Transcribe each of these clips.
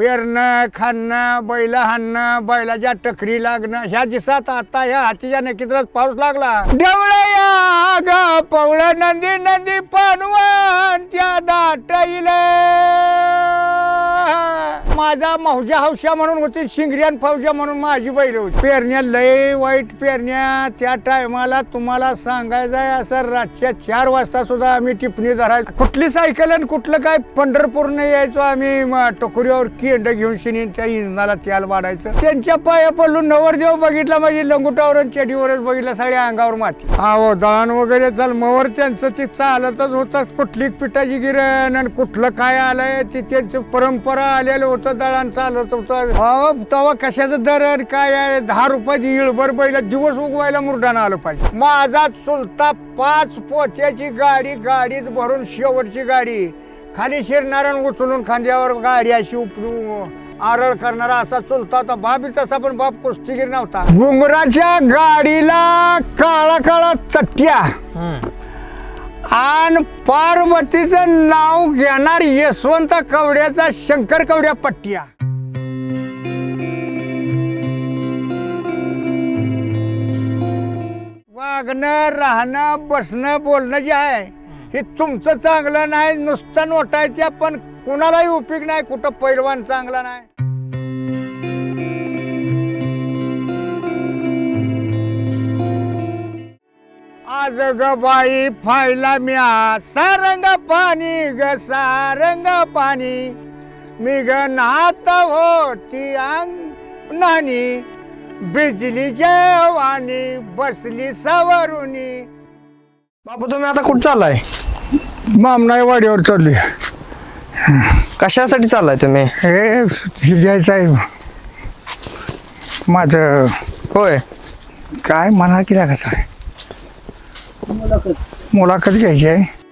पेरणं खाणं बैल हाणणं बैलाच्या टकरी लागणं ह्या दिवसात आता ह्या हातीच्या नकित्रात पाऊस लागला ढवळया ग पवळ नंदी नंदी पानवन त्या दाटईल माझा मौजा हौशा म्हणून होती शिंगऱ्यान फौजा म्हणून माझी बैल होती पेरण्या लय वाईट पेरण्या त्या टायमाला तुम्हाला सांगायचं आहे असं रातच्या 4 वाजता सुद्धा आम्ही टिपणी धरायचो कुठली सायकल आणि कुठलं काय पंढरपूरने यायचो आम्ही टकोरीवर केंड घेऊन शिनी त्या इंजनाला त्याला वाढायचं त्यांच्या पाया पडून नवरदेव बघितला माझी लंगुटावर आणि चेडीवरच बघितलं सगळ्या अंगावर माती हो दळण वगैरे चाल मवर त्यांचं ते चालतच होतं कुठली पिठाची गिरण आणि कुठलं काय आलंय ती त्यांची परंपरा आलेलं होतं दळण चालत होतं तेव्हा कशाचं दर काय आहे 10 रुपयाची इळभर बैल दिवस उगवायला मुरडानं आलं पाहिजे माझा चुलता 5 पोत्याची गाडी गाडीत भरून शेवटची गाडी खाली शिरणाऱ्या उचलून खांद्यावर गाडी अशी उपरू आरळ करणारा असा चुलता होता बाप तसा पण बाप कुस्तीगीर नव्हता घुंगराच्या गाडीला काळा काळा तट्ट्या आणि पार्वतीचं नाव घेणार यशवंत कवड्याचा शंकर कवड्या पट्ट्या वागणं राहणं बसणं बोलणं जे आहे हे तुमचं चांगलं नाही नुसतं नोटायच्या पण कुणालाही उपयोग नाही कुठं पैलवान चांगला नाही आज ग बाई फायला म्या सारंग पाणी ग सारंग पाणी मी ग नात होती अंग नानी बिजली जेवानी बसली सवरुनी बापू तुम्ही आता कुठं चाललाय मामनाई वाडीवर चालली कशासाठी चाललाय तुम्ही हे द्यायचं आहे माझं होय काय म्हणा की लागायचं आहे मुलाखत घ्यायची आहे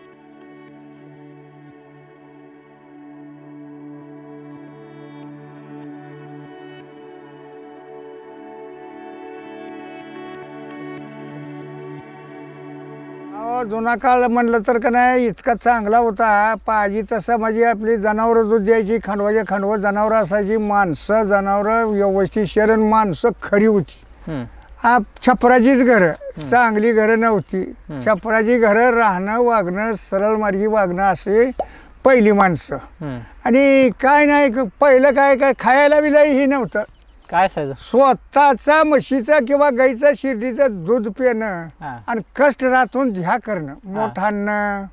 जुना काळ म्हणलं तर का नाही इतका चांगला होता पाहिजे तसं म्हणजे आपली जनावरं दूध द्यायची खांडवाच्या खांडवं जनावरं असायची माणसं जनावरं व्यवस्थित शरण माणसं खरी होती छपराचीच घरं चांगली घरं नव्हती छपराची घरं राहणं वागणं सरळ मार्गी वागणं असे पहिली माणसं आणि काय नाही पहिलं काय काय खायला बिलाही ही नव्हतं काय असायचं स्वतःचा म्हशीचं किंवा गाईचं शिर्डीचं दूध पिणं आणि कष्ट राहून ह्या करणं मोठं आणणं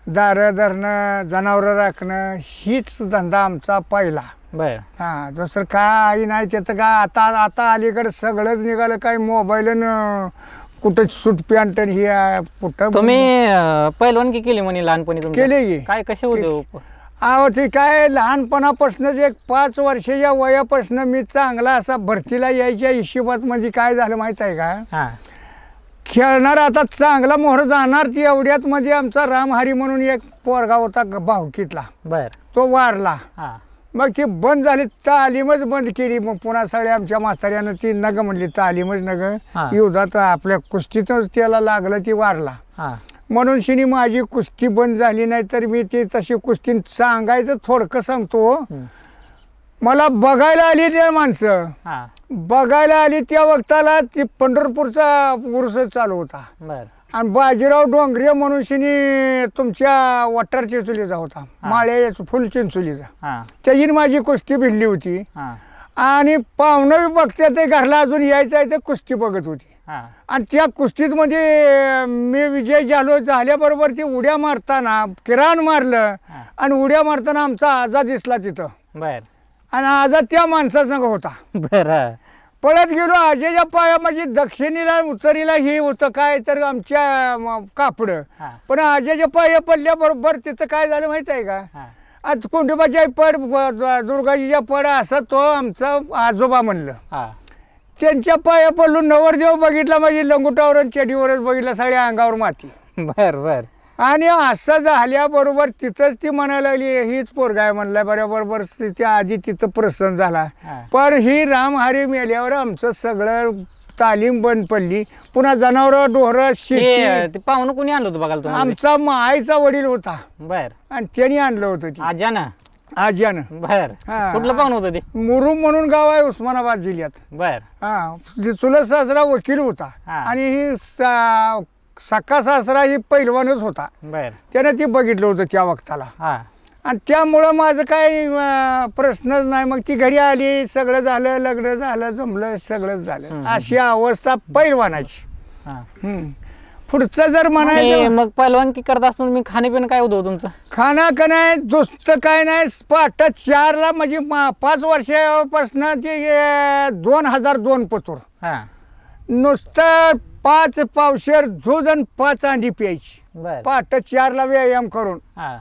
दारं धरणं जनावरं राखणं हीच धंदा आमचा पहिला बर हा दुसरं काही नाही त्याचं काय आता आता अलीकडे सगळंच निघालं काय मोबाईल कुठं सूट पॅन्ट ही कुठं तुम्ही पहिलवानगी केली म्हणे लहानपणी तुम्ही केली की काय कसे होते ते काय लहानपणापासूनच एक 5 वर्षाच्या वयापासून मी चांगला असा भरतीला यायच्या हिशोबात म्हणजे काय झालं माहित आहे का खेळणार आता चांगला मोहर जाणार ती एवढ्यात मध्ये आमचा रामहरी म्हणून एक पोरगा होता भावकीतला बर तो वारला मग ती बंद झाली तालीमच बंद केली मग पुन्हा सगळ्या आमच्या म्हाताऱ्यानं ती नग म्हणली तालीमच नग युद्धात आपल्या कुस्तीतच त्याला लागलं ती वारला म्हणून शिनी माझी कुस्ती बंद झाली नाही तर मी ती तशी कुस्ती सांगायचं थोडकं सांगतो मला बघायला आली त्या माणसं बघायला आली त्या वक्ताला ती पंढरपूरचा उर्स चालू होता आणि बाजीराव डोंगरे म्हणून शिनी तुमच्या वटार चिंचोलीचा होता माळे फुल चिंचोलीचा त्याची माझी कुस्ती भिडली होती आणि पाहुणं बघते ते घरला अजून यायचं आहे ते कुस्ती बघत होती आणि त्या कुस्तीत मध्ये मी विजय झालो झाल्याबरोबर ती उड्या मारताना किराण मारलं आणि उड्या मारताना आमचा आजा दिसला तिथं आणि आजा त्या माणसासंग होता पळत गेलो आजेच्या पाया म्हणजे दक्षिणेला उत्तरेला हे होतं काय तर आमच्या कापड पण आजेच्या पाया पडल्याबरोबर तिथं काय झालं माहित आहे का आज कुंडोबाच्या पड दुर्गाजीच्या पड असं तो आमचा आजोबा म्हणलं त्यांच्या पाया पडून नवरदेव बघितला माझी लंगुटावर आणि चेडीवरच बघितला सगळ्या अंगावर माती बर आणि असं झाल्याबरोबर तिथंच ती म्हणायला लागली हीच पोरगा आहे म्हणल्या बरोबर त्या आधी तिथं प्रसन्न झाला पण ही रामहरी मेल्यावर आमचं सगळं तालीम बंद पडली पुन्हा जनावरं डोहरं शेती पाहुणं कोणी आणलं होतं बघायला आमचा आईचा वडील होता बर आणि त्यांनी आणलं होतं आज्यानं आज्यानं. बर हा. कुठलं पाहुणं होतं ते? मुरुम म्हणून गाव आहे उस्मानाबाद जिल्ह्यात. बर हा ते चुलत सासरा वकील होता हा. आणि ही सक्का सासरा ही पैलवानच होता. बर त्यानं ती बघितलं होतं त्या वक्ताला हा आणि त्यामुळं माझं काही प्रश्नच नाही. मग ती घरी आली, सगळं झालं, लग्न झालं, जमलं, सगळंच झालं. अशी अवस्था पैलवानाची. हा पुढचं जर आणि म्हणायचं मग पहिलवानकी करत असताना मी खाणेपिणं काय होतं तुमचं? खाना का नाही दुसतं काय नाही. पहाटे 4ला म्हणजे 5 वर्षापासून ते 2002 पतूर हा नुसतं 5 पावशेर दूध आणि 5 अंडी प्यायची बर पहाटे 4ला व्यायाम करून. हा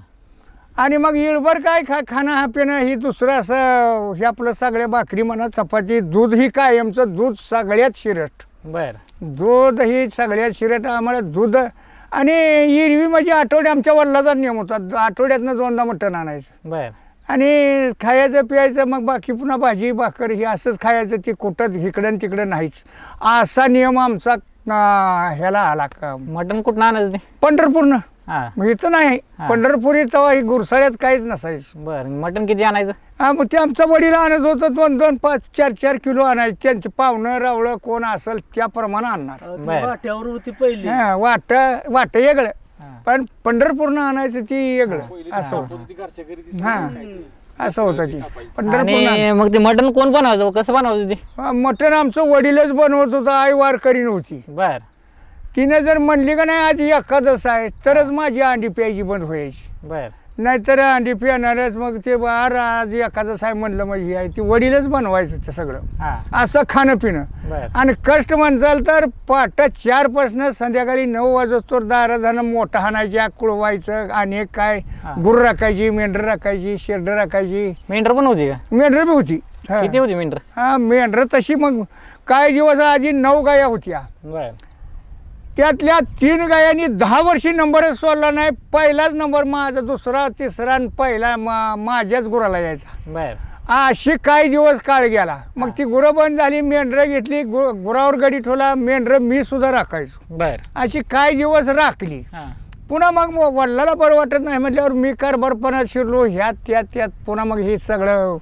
आणि मग इळभर काय खाणं हा पिणं ही दुसरं असं हे आपलं सगळ्या भाकरी म्हणा, चपाती, दूध ही कायमचं दूध सगळ्यात शिरट. बर दूध ही सगळ्यात शिरट आम्हाला दूध. आणि एरवी म्हणजे आठवड्यात आमच्या वडिलाचा नियम होता, आठवड्यातनं 2दा मटण आणायचं बर आणि खायचं प्यायचं, मग बाकी पुन्हा भाजी भाकर हे असंच खायचं. ते कुठं इकडं तिकडं नाहीच. असा नियम आमचा ह्याला आला मटण कुठं आणायचं ते? पंढरपूरनं. हा मग इथं नाही, पंढरपुरी तेव्हा ही गुरसाळ्यात काहीच नसायचं. बर मटण किती आणायचं? हा मग ते आमचा वडील आणत होतं 2-2, 5-4 किलो आणायचे. त्यांचे पाहुणं रावळं कोण असेल त्याप्रमाणे आणणार. बर वाट्यावर होती पहिली. हा वाट वेगळं पण पंढरपूरनं आणायचं ती वेगळं असं होतं. हा असं होतं ती पंढरपूर. आणि मग ते मटण कोण बनवायचं, कसं बनवायचं ते? मटण आमचं वडीलच बनवत होतं. आई वारकरी नव्हती. बर तिने जर म्हणली का नाही आज एखादच आहे तरच माझी अंडी प्यायची बंद व्हायची, बर नाहीतर अंडी पिणारच. मग ते आज एखादंच आहे म्हणलं म्हणजे आहे ती वडीलच बनवायचं ते सगळं. हा असं खाणं पिणं. बर आणि कष्ट म्हणसाल तर पहाटे 4 पासून संध्याकाळी 9 वाजतो दारा जाणं, मोठं हाणायच्या, कुळवायचं, आणि काय गुरं राखायची, मेंढरं राखायची, शेरडं राखायची. मेंढर पण होती का? मेंढरं बी होती. हा. किती होती मेंढर? हा मेंढरं तशी मग काही दिवस आधी 9 गाया होत्या. बर त्यातल्या 3 गायांनी 10 वर्षी नंबरच सोडला नाही. पहिलाच नंबर माझा, दुसरा, तिसरा आणि पहिला माझ्याच गुराला यायचा. बर अशी काही दिवस काळ गेला. मग ती गुरं बंद झाली, मेंढरं घेतली, गुरावर गडी ठेवला, मेंढरं मी सुद्धा राखायचो. बर अशी काही दिवस राखली. हा पुन्हा मग वडिलाला बरं वाटत नाही म्हटल्यावर मी कारभारपणात शिरलो, ह्यात पुन्हा मग हे सगळं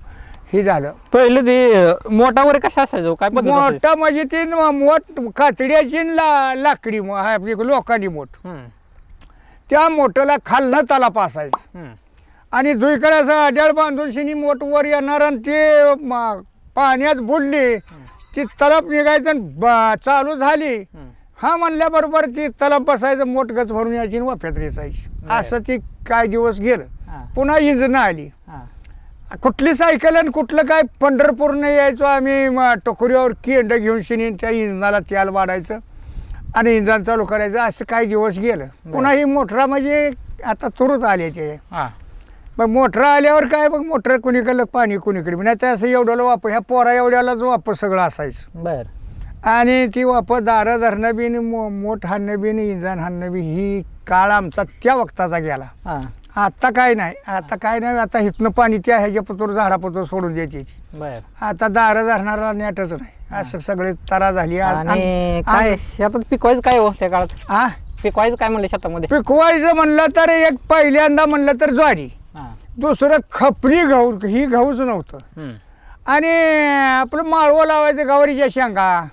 हे झालं. पहिलं ते मोठावर कशा असायचो, काय पद्धत असायची? मोठा म्हणजे ती मोठ कातड्याची लाकडी लोकांनी मोठ. त्या मोठ्याला खालनं ताला पासायचं आणि दुईकडे असं अड्याळ बांधून शिनी मोठ वर येणार आणि ते पाण्यात बुडली ती तलप निघायचं आणि चालू झाली हा म्हणल्याबरोबर ती तलप बसायचं, मोठ गच भरून यायची आणि वाफ्यात रेचायची. असं ती काय दिवस गेलं. पुन्हा इंजनं आली. कुठली सायकल आणि कुठलं काय पंढरपूरनं यायचो आम्ही टोकरीवर केंड घेऊन शिनी त्या इंजनाला तेल वाढायचं आणि इंजन चालू करायचं. असं काही दिवस गेलं. पुन्हा ही मोटरा म्हणजे आता तुरत आले ते. मग मोटरा आल्यावर काय मग मोटर कुणीकडलं पाणी कुणीकडे नाही तर असं एवढ्याला वापर, ह्या पोरा एवढ्यालाच वापर सगळं असायचं. बर आणि ती वापर दारं धरणं बी मोठ हाणणं बी इंजन हाणणं बी ही काळ आमचा त्या वक्ताचा गेला. आता काय नाही, आता काय नाही. आता इथनं पाणी त्या ह्याच्या पतोर झाडापतोर सोडून द्यायची. बर आता दारं धरणारा नेटच नाही. असं सगळे तरा झाली. आणि काय शेतात पिकवायचं काय हो त्या काळात? हा पिकवायचं काय म्हणलं शेतामध्ये? पिकवायचं म्हणलं तर एक पहिल्यांदा म्हणलं तर ज्वारी, दुसरं खपली गहू, ही गहूच नव्हतं. आणि आपलं माळवं लावायचं, गवारीच्या शेंगा,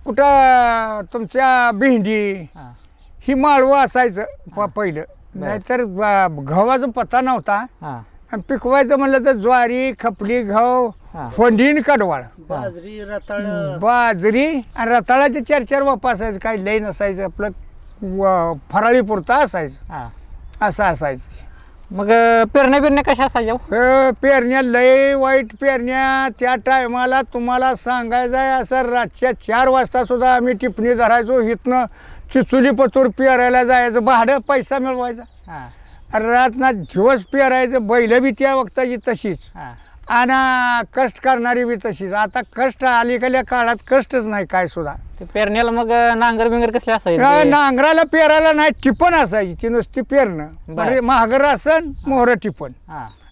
कुठं तुमच्या भेंडी, ही माळवं असायचं पहिलं. नाहीतर गव्हाचा पत्ता नव्हता. आणि पिकवायचं म्हणलं तर ज्वारी, खपली, गहू, फोंडीन, कडवाळ, बाजरी, रताळ, बाजरी आणि रताळाचे 4-4 वापा असायचं. काही लई नसायचं, आपलं फराळी पुरता असायचं. असं असायचं. मग पेरण्या कशा असायच्या? पेरण्या लय वाईट पेरण्या. त्या टायमाला तुम्हाला सांगायचं आहे असं रातच्या 4 वाजता सुद्धा आम्ही टिपणी धरायचो. इथनं चिचुली पतूर पेरायला जायचं, भाडं पैसा मिळवायचा. रातना दिवस पेरायचं. बैल बी त्या वक्ताची तशीच आणि कष्ट करणारी बी तशीच. आता कष्ट अलीकडल्या काळात कष्टच नाही काय सुद्धा. पेरण्याला मग नांगर बिंगर कसले असायचे? नांगराला पेरायला नाही, टिपण असायची ती नुसती पेरणं. महागर असन, मोहर टिपण.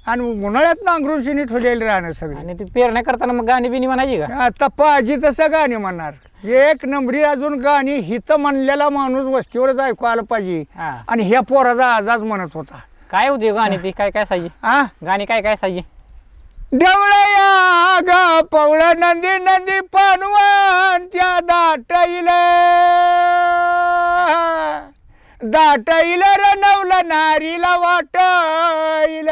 आणि उन्हाळ्यात नांगरून शिनी ठेवलेली राहणं सगळी. आणि ती पेरण्या करताना मग गाणी बिनी म्हणायची का? आता पाहिजे तसं गाणी म्हणणार. 1 नंबरी अजून गाणी हित म्हणलेला माणूस वस्तीवरच ऐकू आलं पाहिजे. आणि ह्या पोराचा आजाच म्हणत होता. काय होती गाणी ती काय काय असायची आ गाणी काय काय असायची ढवळया ग पवळ नंदी नंदी पानवन त्या दाटईल रनवलं नारीला वाटईल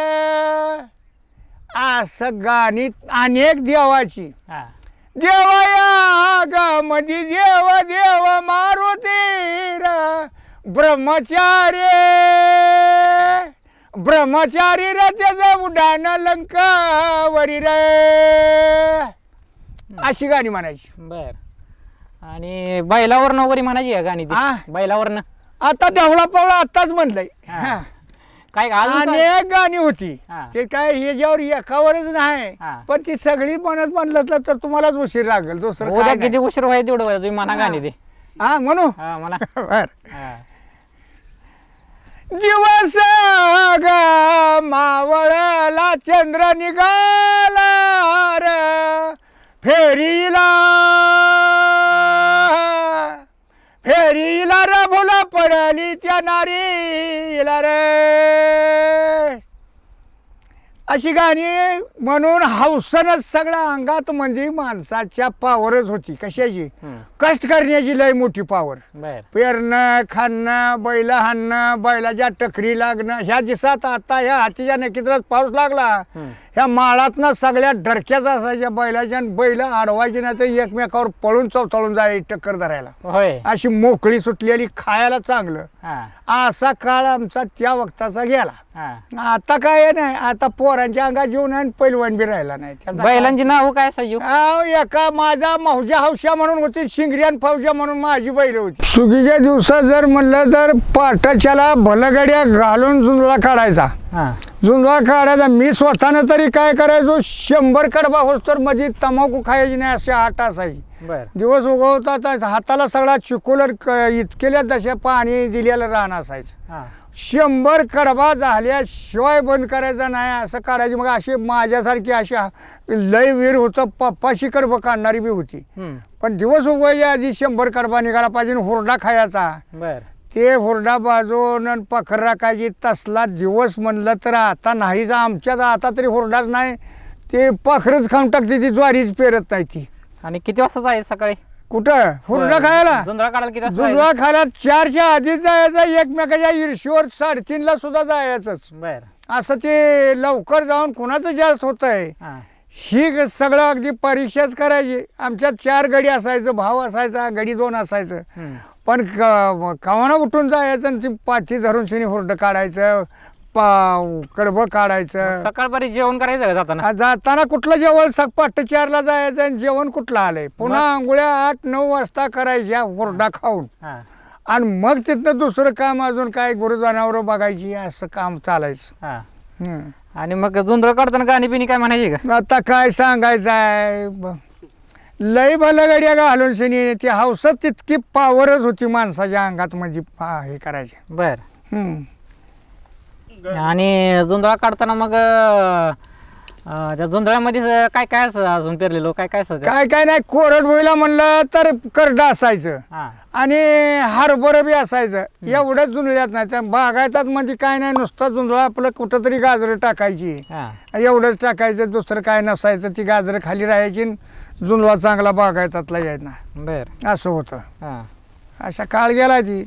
असं गाणी अनेक देवाची हा देवया ग मधी देव देव मारुती र ब्रह्मचारी रे त्याचं उडान लंकावरी रे अशी गाणी म्हणायची बर आणि बैलावरनं वगैरे म्हणायची का गाणी ती हा. बैलावरनं आता ढवळा पवळा आताच म्हणलंय हा. काय अजून अनेक गाणी होती हा. ते काय ह्याच्यावर एकावरच नाही हा. पण ती सगळी म्हणलं तर तुम्हालाच उशीर लागेल दुसरं उद्या काय किती नाही. उशीर व्हायचं तेवढं व्हायचं तुम्ही म्हणा गाणी ते हा म्हणू हा म्हणा बर हा. दिवस ग मावळला चंद्र निघाला र फेरीला रे भुला पडली त्या नारीला रे अशी गाणी म्हणून हौसनच सगळ्या अंगात म्हणजे माणसाच्या पावरच होती कशाची कष्ट करण्याची लय मोठी पावर बर पेरणं खाणं बैल हाणणं बैलाच्या टकरी लागणं ह्या दिवसात आता ह्या हातीच्या नकित्रात पाऊस लागला ह्या माळातनं सगळ्या डरक्याच असायच्या बैलाच्या बैल अडवायची नाही तर एकमेकावर पळून चवताळून जाय टक्कर धरायला होय अशी मोकळी सुटलेली खायला चांगलं हा असा काळ आमचा त्या वक्ताचा गेला हा आता काय नाही आता पोरांच्या अंगात जेवण आणि पैलवान बी राहिला नाही त्याचा बैलांची नाव काय असायची एका माझा मौजा हौशा म्हणून होती शिंगऱ्यान फौजा म्हणून माझी बैल होती सुगीच्या दिवसात जर म्हणलं तर पाटाच्याला भलगड्या घालून जुंजला काढायचा हा जुंजला काढायचा मी स्वतःनं तरी काय करायचो 100 कडबा होस तर मध्ये तंबाखू खायची नाही अशी आट असायची बर दिवस उगवतात हाताला सगळा चिकोलर इतकेल्या तशा पाणी दिलेलं रान असायचं हा 100 कडबा झाल्याशिवाय बंद करायचा नाही असं काढायची मग अशी माझ्यासारखी अशा लय वीर होतं पप्पाशी कडबं काढणारी बी होती पण दिवस उगवायच्या आधी 100 कडबा निघाला पाहिजे हुरडा खायचा बर ते हुरडा बाजून आणि पखर राखायची तसला दिवस म्हणलं तर आता नाहीच आमच्यात आता तरी हुरडाच नाही ते पखरच खाऊन टाकते ती ज्वारीच पेरत नाही ती आणि किती वाजता जायचं सकाळी कुठं हुरडा खायला जुंधळा काढायला किती वाजता जुंधळा खायला 4च्या आधीच जायचं एकमेकाच्या ईर्षीवर 3:30ला सुद्धा जायचंच बर असं ते लवकर जाऊन कुणाचं जास्त होत आहे हा ही सगळं अगदी परीक्षाच करायची आमच्यात 4 गडी असायचं भाव असायचा गडी 2 असायचं पण कवाना उठून जायचं आणि ती पाठी धरून शिनी हुरडं काढायचं कडबं काढायचं सकाळपारी जेवण करायचं का जाताना जाताना कुठलं जेवण पहाटे 4ला जायचं आणि जेवण कुठलं आलंय पुन्हा आंघोळ्या 8-9 वाजता करायच्या हुरडा खाऊन हा आणि मग तिथनं दुसरं काम अजून काय गुरुजनावरं बघायची असं काम चालायचं हा आणि मग जुंधळ काढताना गाणी बिनी काय म्हणायची का आता काय सांगायचं आहे लय भलं गड्या घालून शनी ती हौसत तितकी पावरच होती माणसाच्या अंगात म्हणजे हे करायचे बर आणि जुंधळा काढताना मग त्या जुंधळ्यामध्ये काय काय असं अजून पेरलेलो काय काय असं काय काय नाही कोरडभुईला म्हणलं तर करडं असायचं हा आणि हरभर बी असायचं एवढंच जुंधळ्यात नाही त्या बागायतात म्हणजे काय नाही नुसतं जुंधळा आपलं कुठं तरी गाजरं टाकायची हा एवढंच टाकायचं दुसरं काय नसायचं ती गाजरं खाली राहायची जुंधळा चांगला बागायतातला यायना बर असं होतं हा अशा काळ गेला ती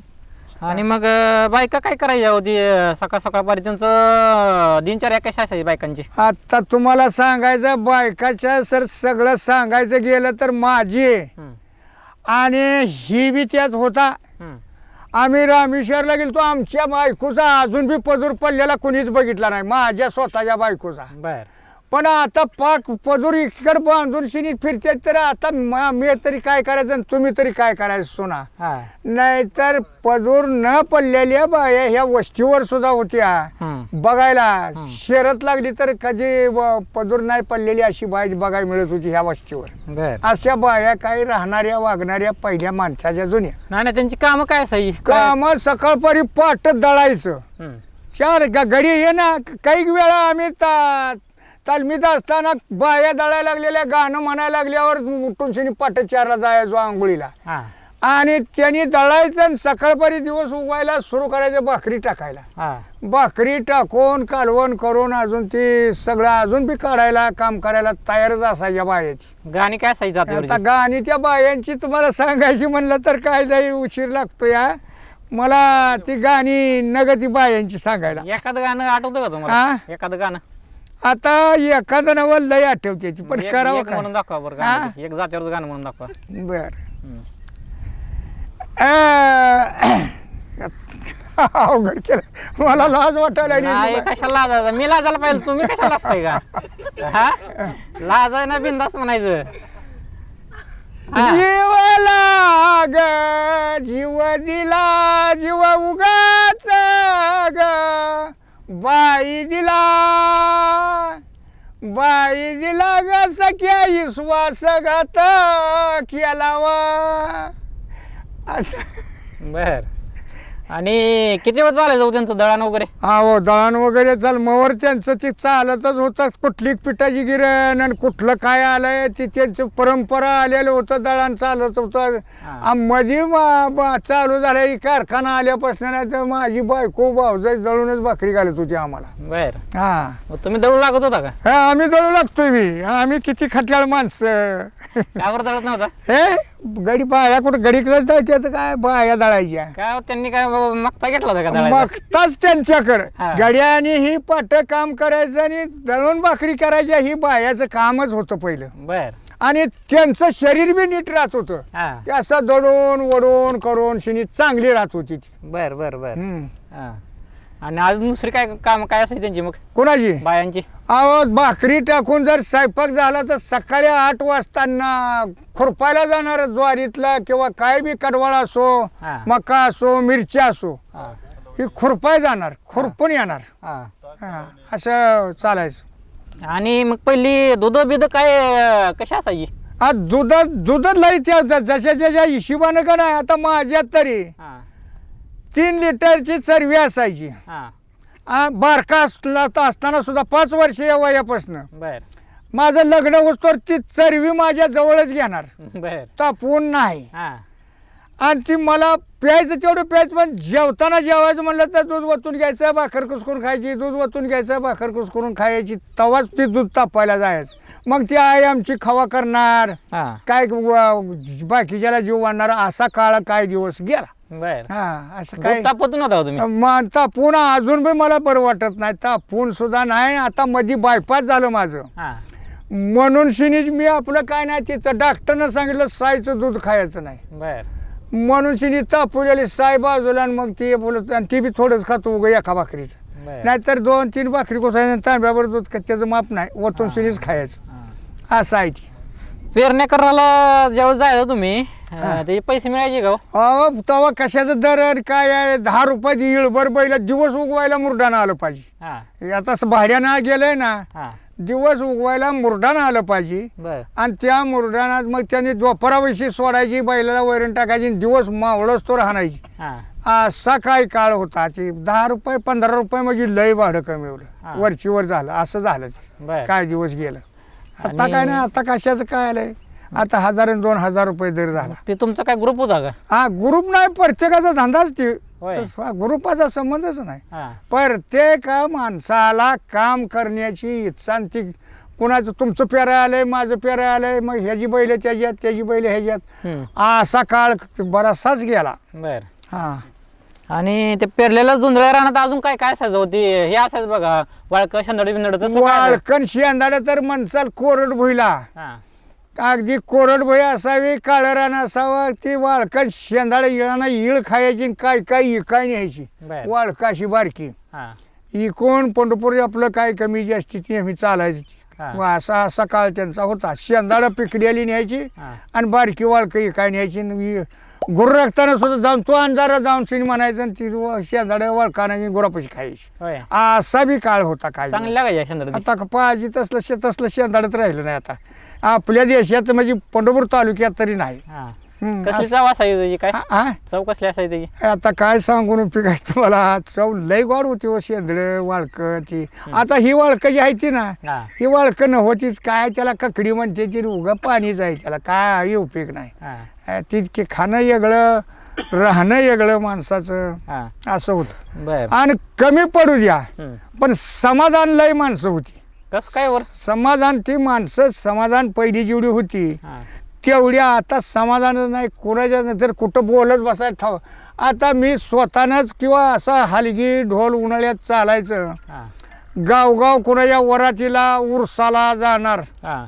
आणि मग बायका काय करायच्या होती सकाळ सकाळपारी त्यांचं दिनचर्या कशी असायची बायकांची आता तुम्हाला सांगायचं बायकाच्या सगळं सांगायचं गेलं तर माझी आणि ही बी त्यात होता आम्ही रामेश्वरला गेलो आमच्या बायकोचा अजून बी पदूर पडलेला कुणीच बघितला नाही माझ्या स्वतःच्या बायकोचा बर पण आता पाक पदूर इकडे बांधून शिनी फिरते तर आता मी तरी काय करायचं आणि तुम्ही तरी काय करायचं सोना हा नाहीतर पदूर न पडलेल्या बाया ह्या वस्तीवर सुद्धा होत्या बघायला शरत लागली तर कधी पदूर नाही पडलेली अशी बाय बघायला मिळत होती ह्या वस्तीवर बर अशा बाया काही राहणाऱ्या वागणाऱ्या पहिल्या माणसाच्या जुन्या नाही त्यांची कामं काय असायची काम सकाळपारी पाट दळायचं 4 गडी ये ना काही वेळा आम्ही तालमीत असताना बाया दळायला लागलेल्या गाणं म्हणायला लागल्यावर उठून शिनी पाट 4ला जायचो आंघोळीला आणि त्यांनी दळायचं आणि सकाळपारी दिवस उगवायला सुरू करायचं भाकरी टाकायला. भाकरी टाकून कालवण करून अजून ती सगळं अजून बी काढायला काम करायला तयारच असायच्या बायाची. गाणी काय असायची आता गाणी त्या बायांची तुम्हाला सांगायची म्हणलं तर काय नाही उशीर लागतो या मला ती गाणी नग ती बायांची सांगायला. एखादं गाणं आठवतं का तुम्हाला? एखादं गाणं आता एखादं नवं लय आठवते ती पण करावं काय? म्हणून दाखवा बरं गाणं. एक जात्यावरचं गाणं म्हणून दाखवा. बर अवघड केलं मला लाज वाटायला नाही, लागली. कशाला लाजायचं? मी लाजायला पाहिजे, तुम्ही कशाला असताय का? हा लाजाय ना बिंदास म्हणायचं. जीवाला ग जीव दिला जीव उगाच ग बाई दिला ग सख्या विश्वास घात केला वा असं. बर आणि किती वेळ चालायचं हो त्यांचं दळण वगैरे? हो दळण वगैरे चाल मवर त्यांचं ते चालतच होतं. कुठली पिठाची गिरण आणि कुठलं काय आलंय ती त्यांचं परंपरा आलेलं होतं. दळण चालत होतं. मध्ये चालू झालं ही कारखाना आल्यापासून नाही तर माझी बायको भाऊजाई दळूनच भाकरी घालत होती आम्हाला. बर हा तुम्ही दळू लागत होता का? हा आम्ही दळू लागतोय मी. आम्ही किती खट्याळ माणसं. त्यावर दळत नव्हता? हे गडी बाया कुठं गडीकडे दळत्याचं काय बाया दळायच्या काय त्यांनी काय मागता घेतला होता का दळायला? मागताच त्यांच्याकडं गड्याने ही पाट काम करायचं आणि दळून भाकरी करायच्या ही बायाचं कामच होतं पहिलं. बर आणि त्यांचं शरीर बी नीट राहत होतं. ते असं दळून वडून करून शिनी चांगली राहत होती ती. बर बर बर आणि अजून दुसरी काय काम काय असायची त्यांची मग कोणाची? बायांची. अहो भाकरी टाकून जर स्वयंपाक झाला तर सकाळी 8 वाजता खुरपायला जाणार ज्वारीतला किंवा काय बी कडवाळा असो मका असो मिरच्या असो ही खुरपाय जाणार खुरपून येणार असं चालायचं. आणि मग पहिली दूध बिद काय कशी असायची? दूध लई त्या जशा ज्याच्या हिशोबानं का नाही. आता माझ्यात तरी 3 लिटरची चरवी असायची. बारका असताना सुद्धा 5 वर्ष या वयापासून माझं लग्न होतं ती चरवी माझ्या जवळच घेणार तापवून नाही. आणि ती मला प्यायचं तेवढं प्यायचं पण जेवताना जेवायचं म्हणलं तर दूध वतून घ्यायचं भाकर कुसकरून खायची. दूध वतून घ्यायचं भाकर कुसकरून खायची. तवाच ती दूध तापायला जायचं. मग ती आई आमची खवा करणार काय बाकीच्याला जीव वाढणार असा काळ काय दिवस गेला. असं काय तापत नव्हता तुम्ही? तापून अजून बी मला बरं वाटत नाही. तापून सुद्धा नाही. आता मध्ये बायपास झालं माझं म्हणून शिनीच मी आपलं काय नाही तिथं डॉक्टरनं सांगितलं सायचं दूध खायचं नाही म्हणून शिनी तापवलेली साय बाजूला आणि मग ती बोलत आणि ती बी थोडंच खातो उगं एका भाकरीचं. नाहीतर 2-3 भाकरी कोसायचं तांब्यावर दूध त्याचं माप नाही वतून शिनीच खायचं असं आहे ती. पेरण्या करायला ज्यावेळेस जायचं तुम्ही त्याचे पैसे मिळायचे का? तेव्हा कशाचं दर काय आहे 10 रुपयाची इळभर बैला दिवस उगवायला मुरडानं आलं पाहिजे. आता भाड्यानं गेलंय ना दिवस उगवायला मुरडानं आलं पाहिजे. आणि त्या मुरडानात मग त्यांनी दुपाराविषयी सोडायची बैलाला वैरण टाकायची दिवस मावळच तो राहण्याची. असा काय काळ होता. ते 10 रुपये 15 रुपये म्हणजे लय भाडं कमी होलं वरचीवर झालं असं झालं ते काय दिवस गेलं. आता काय नाही. आता कशाचं काय आलंय आता 1000 आणि 2000 रुपये दर झाला. ते तुमचा काय ग्रुप होता का? ग्रुप नाही प्रत्येकाचा धंदाच ते ग्रुपाचा संबंधच नाही. प्रत्येक माणसाला काम करण्याची इच्छा ती कुणाचं तुमचं पेरा आलंय माझं पेरा आलंय मग ह्याची बैल त्याच्यात त्याची बैल ह्याच्यात असा काळ बराचसाच गेला. आणि ते पेरलेल्या जुंधळ्या रानात अजून काय काय असायचं होती हे असायचं बघा वाळकं शेंदाड बिंदाड. वाळकण शेंदाड तर म्हणचाल कोरड भुईला अगदी कोरड भुई असावी काळं रान असावं. ती वाळकण शेंदाड इळाना इळ खायची काय काय इकाय न्यायची वाळकाशी बारकी इकून पंढरपूर आपलं काय कमी जास्ती नेहमी चालायची. असा असा काळ त्यांचा होता. शेंदाड पिकलेली न्यायची आणि बारकी वाळकं इकाय न्यायची. गुरु राखताना सुद्धा जाऊन तो अंधारा जाऊन शिनी म्हणायचं आणि ती शेंदाड वळखाना गुरापाशी खायची. असा बी काळ होता काय. आता पाहिजे तसलं शेंदाडच राहिलं नाही आता आपल्या देशात म्हणजे पंढरपूर तालुक्यात तरी नाही. चव असायची काय चव कसली असायची? आता काय सांगून उपयोग आहे तुम्हाला. चव लय गोड होती व शेंदड वाळकं ती. आता ही वाळकं जी आहे ती ना ही वाळकं नव्हतीच काय त्याला ककडी म्हणते ती उगा पाणीच आहे त्याला काय उपयोग नाही. तितके खाणं वेगळं राहणं वेगळं माणसाचं हा असं होतं. बर आणि कमी पडू द्या पण समाधान लय माणसं होती. कस काय वर समाधान ती माणसं समाधान पहिली जेवढी होती हा तेवढी आता समाधानच नाही. कोणाच्या नंतर कुठं बोलत बसायला ठाव. आता मी स्वतःनंच किंवा असा हलगी ढोल उन्हाळ्यात चालायचं हा गावगाव कोणाच्या वरातीला उरसाला जाणार हा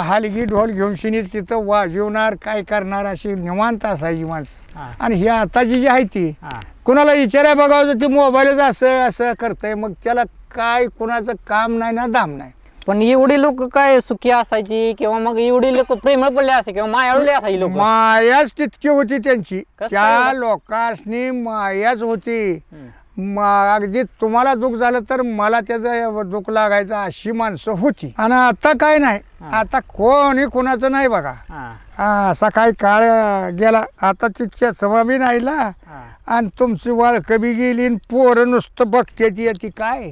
हलगी ढोल घेऊन शिनीत तिथं वाजवणार काय करणार अशी निवांत असायची माणसं. हा आणि ही आताची जी आहे ती हा कुणाला विचाराय बघावं ती मोबाईलच असं असं करतंय मग त्याला काय कुणाचं काम नाही ना दाम नाही. पण एवढी लोक काय सुखी असायची किंवा मग एवढी लोक प्रेमळ पडले असे किंवा मायाळूले असायची लोक मायाच तितकी होती त्यांची. कसं त्या काय? लोकांनी मायाच होती. अगदी तुम्हाला दुःख झालं तर मला त्याचं दुःख लागायचं अशी माणसं होती. आणि आता काय नाही आता कोणी कुणाचं नाही बघा. असा काय काळ गेला आता तितक्या समा बी नाहीला आणि तुमची वाळक बी गेली आणि पोरं नुसतं बघते ती काय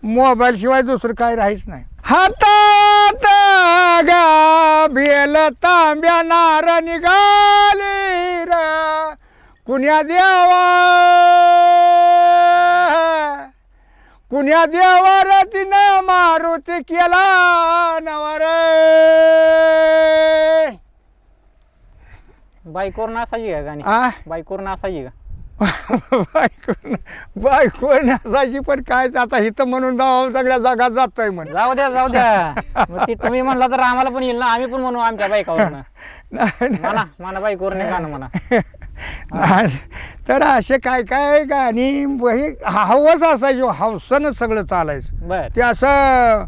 मोबाईल शिवाय दुसरं काय राहीच नाही. हातात गा बेल तांब्या नार निघाली र कुण्या देवार तिनं मारुती केला नवर बाईकवर नासायची का गाणी बाईकवर नासायची का बायको नसायची पण काय आता हिथं म्हणून सगळ्या जगात जातोय म्हण. जाऊ द्या मग ती तुम्ही म्हणला तर आम्हाला पण येईल ना आम्ही पण म्हणू आमच्या बाईकावर म्हणा म्हणा बाईकवर नाही गाणं म्हणा. तर असे काय काय गाणी हवस असायची हौसानं सगळं चालायचं. बर ते असं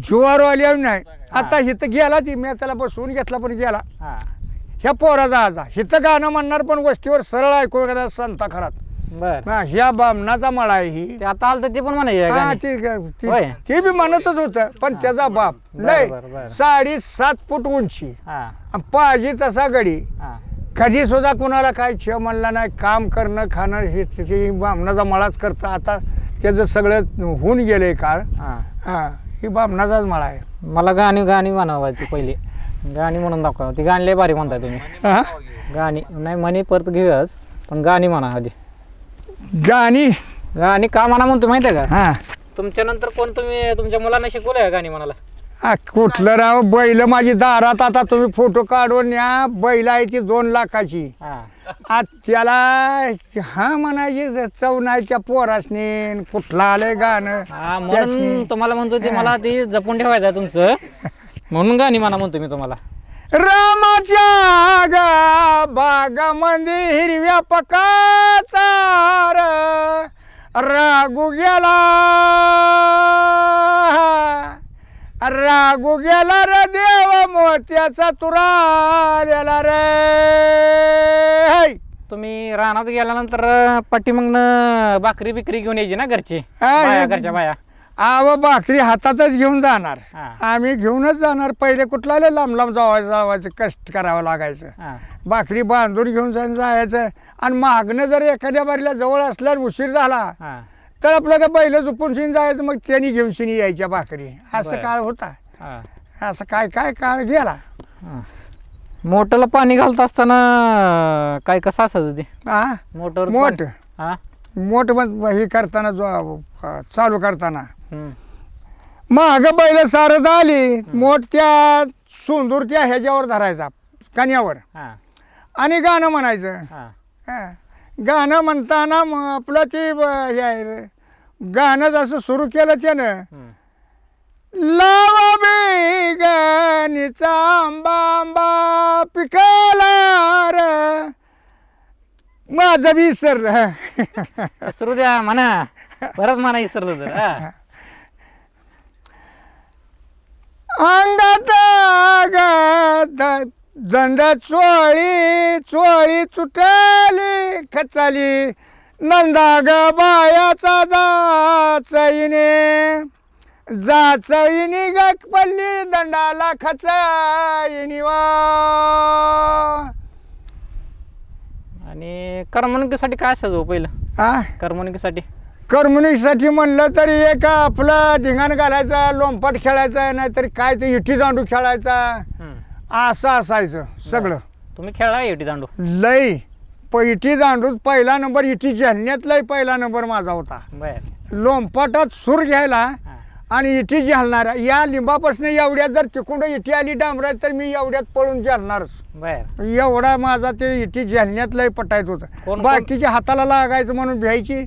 जुवार आल्या नाही. आता हिथं गेला ती मी त्याला बसवून घेतला पण गेला हा ह्या पोराचा आजा हिथं गाणं म्हणणार पण गोष्टीवर सरळ ऐकू करा संता खरात. बर ह्या बामणाचा मळा आहे ही. ते आता आलं तर ते पण म्हणायचे हा गाणी. होय. ते बी म्हणतच होतं पण त्याचा बाप लय 7.5 फूट उंची हा आणि पाहिजे तसा गडी हा कधी सुद्धा कुणाला काय छे म्हणला नाही. काम करणं खाणं हे बामणाचा मळाच करतं. आता त्याचं सगळं होऊन गेलंय काळ. हा ही बामणाचाच मळा आहे. मला गाणी म्हणावायची पहिली गाणी म्हणून दाखवा. ती गाणी लय भारी म्हणताय तुम्ही. गाणी नाही म्हणे परत घेऊयाच पण गाणी म्हणा आधी. गाणी का म्हणा म्हणतो माहिती आहे का. हा तुमच्या नंतर कोण तुम्ही तुमच्या मुलांना शिकवलंय गाणी म्हणाला. कुठलं राव बैल माझी दारात आता तुम्ही फोटो काढून न्या. बैल आहे ती 2 लाखाची. आज त्याला हा म्हणायची चव नाही त्या पोरासनी कुठलं आलंय गाणं. म्हणून तुम्हाला म्हणतो ते मला ते जपून ठेवायचं आहे तुमचं म्हणून गाणी म्हणा म्हणतो मी तुम्हाला. रामाच्या बागामध्ये हिरव्या पकाचा रागू गेला रे देव मोत्याचा तुरालेला रे. तुम्ही रानात गेल्यानंतर पाठीमागनं भाकरी बिकरी घेऊन यायची ना घरची घरच्या बाया. भाकरी हातातच घेऊन जाणार. आम्ही घेऊनच जाणार. पहिले कुठला लांब लांब जावायचं कष्ट करावं लागायचं. भाकरी बांधून घेऊन जायचं आणि मागणं जर एखाद्या बारीला जवळ असल्यावर उशीर झाला तर आपलं काय बैल झुपून शिन जायचं मग त्यांनी घेऊन शिनी यायच्या भाकरी. असं काळ होता. असं काय काय काळ गेला. मोटरला पाणी घालत असताना काय कसं असायचं ते मोटर मोठ हे करताना चालू करताना माग बैल सारत आली मोठ त्या सुंदूर त्या ह्याच्यावर धरायचा कण्यावर आणि गाणं म्हणायचं. गाणं म्हणताना मग आपलं ते हे गाणं जसं सुरू केलं त्यानं लावा बेगणीचा आंबा आंबा पिकाला र माझं बी विसरलं. विसरू द्या म्हणा परत म्हणा विसरलं तर. अंगात दंड चोळी चोळी चुटली खचाली नंदा ग बायाचा जाचईने गक पडली दंडाला खचाईनी वा. आणि करमणुकीसाठी काय असायचं पहिलं करमणुकीसाठी म्हणलं तरी एक आपलं धिंगाण घालायचा लोंपाट खेळायचा नाहीतरी काय ते इठी दांडू खेळायचा असं असायचं सगळं. तुम्ही खेळला इटी दांडू? लय इटी दांडूच पहिला नंबर, इटी जालन्यातलाही पहिला नंबर माझा होता. बर. लोंपाटात सूर घ्यायला आणि इटी जालणार. या लिंबापासून एवढ्यात जर तिकडं इटी आली डांबरात तर मी एवढ्यात पळून जालणारच. बर. एवढा माझा ते इटी जालन्यातलाही पटायचं होतं. बाकीच्या हाताला लागायचं म्हणून भ्यायची.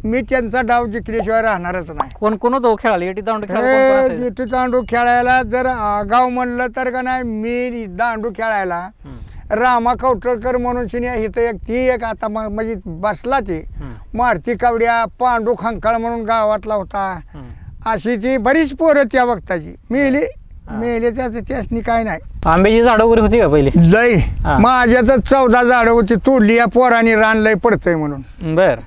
मी त्यांचा डाव जिंकल्याशिवाय राहणारच नाही. कोण कोण होतो खेळायला इटी दांडू खेळायला? इटी दांडू खेळायला जर गाव म्हणलं तर का नाही, मी दांडू खेळायला रामा कवटळकर म्हणून शिनी इथं एक ती एक आता म्हणजे बसला ती मारती कावड्या, पांडू खंकाळ म्हणून गावातला होता. अशी ती बरीच पोरं त्या वक्ताची मेली त्यासनी काय नाही. आंब्याची झाडं वगैरे होती का पहिली? लय माझ्याच 14 झाडं होती. तोडली या पोरांनी रान लय पडतंय म्हणून. बर.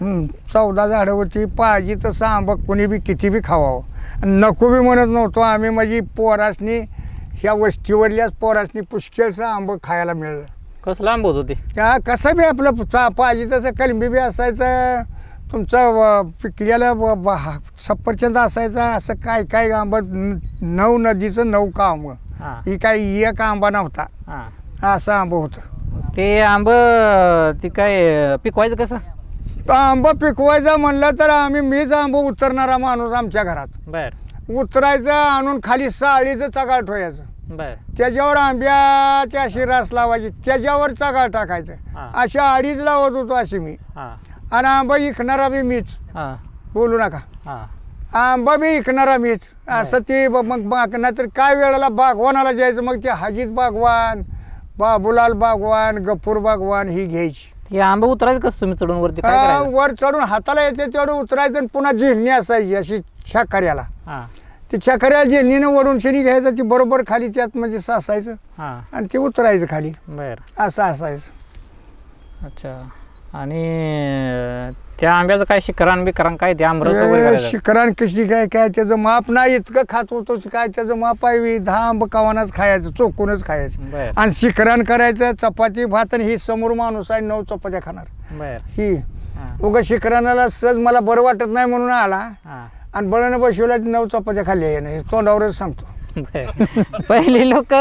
14 झाडं होती. पाहिजे तसं आंबा कोणी बी किती बी खावावं, नको बी म्हणत नव्हतो आम्ही. म्हणजे पोरासनी ह्या वस्तीवरल्याच पोरासनी पुष्कळचं आंबं खायला मिळलं. कसलं आंब होत होते? त्या कसं बी आपलं पाहिजे तसं कलमी बी असायचं, तुमचं पिकलेलं सफरचंद असायचा. असं काय काय आंबा, 9 नदीचं 9 का आंब. ही काही एक आंबा नव्हता, असं आंबं होतं ते. आंब ते काय पिकवायचं कसं? आंबा पिकवायचा म्हणलं तर मीच आंबा उतरणारा माणूस आमच्या घरात. बर. उतरायचं, आणून खाली साळीचं चगाळ ठेवायचं. बर. त्याच्यावर आंब्याची अशी रास लावायची, त्याच्यावर चगाळ टाकायचं. अशा अडीच लावत होतो अशी मी. आणि आंबा इकणारा बी मीच. बोलू नका. आंबा बी इकणारा मीच. असं ते मग नाहीतर काय वेळेला बागवानाला जायचं, मग ते हाजीत बागवान, बाबूलाल बागवान, गफूर बागवान ही घ्यायची. हे आंबा उतरायचं कसं तुम्ही चढून वरती? वर चढून हाताला येते तेवढं उतरायचं आणि पुन्हा झेलणी असायची अशी छाकऱ्याला. ते छाकऱ्याला झेलणीनं वडून शनी घ्यायचं, ती बरोबर खाली त्यात म्हणजे सासायचं आणि ते उतरायचं खाली. बर. असं असायचं. अच्छा. आणि त्या आंब्याचं काय शिखरान बिकरान काय ते आंबरस? शिखरान कशी काय त्याचं माप नाही. इतकं खात होतो काय त्याचं माप आहे. 10 आंब कावानाच खायचं, चोकूनच खायचं. आणि शिखरान करायचं, चपाती भात. आणि ही समोर माणूस आहे 9 चपात्या खाणार. ही उगा शिखरानाला सहज मला बरं वाटत नाही म्हणून आला आणि बळानं बसवला 9 चपात्या खाल्ल्या याने. तोंडावरच सांगतो. पहिले लोक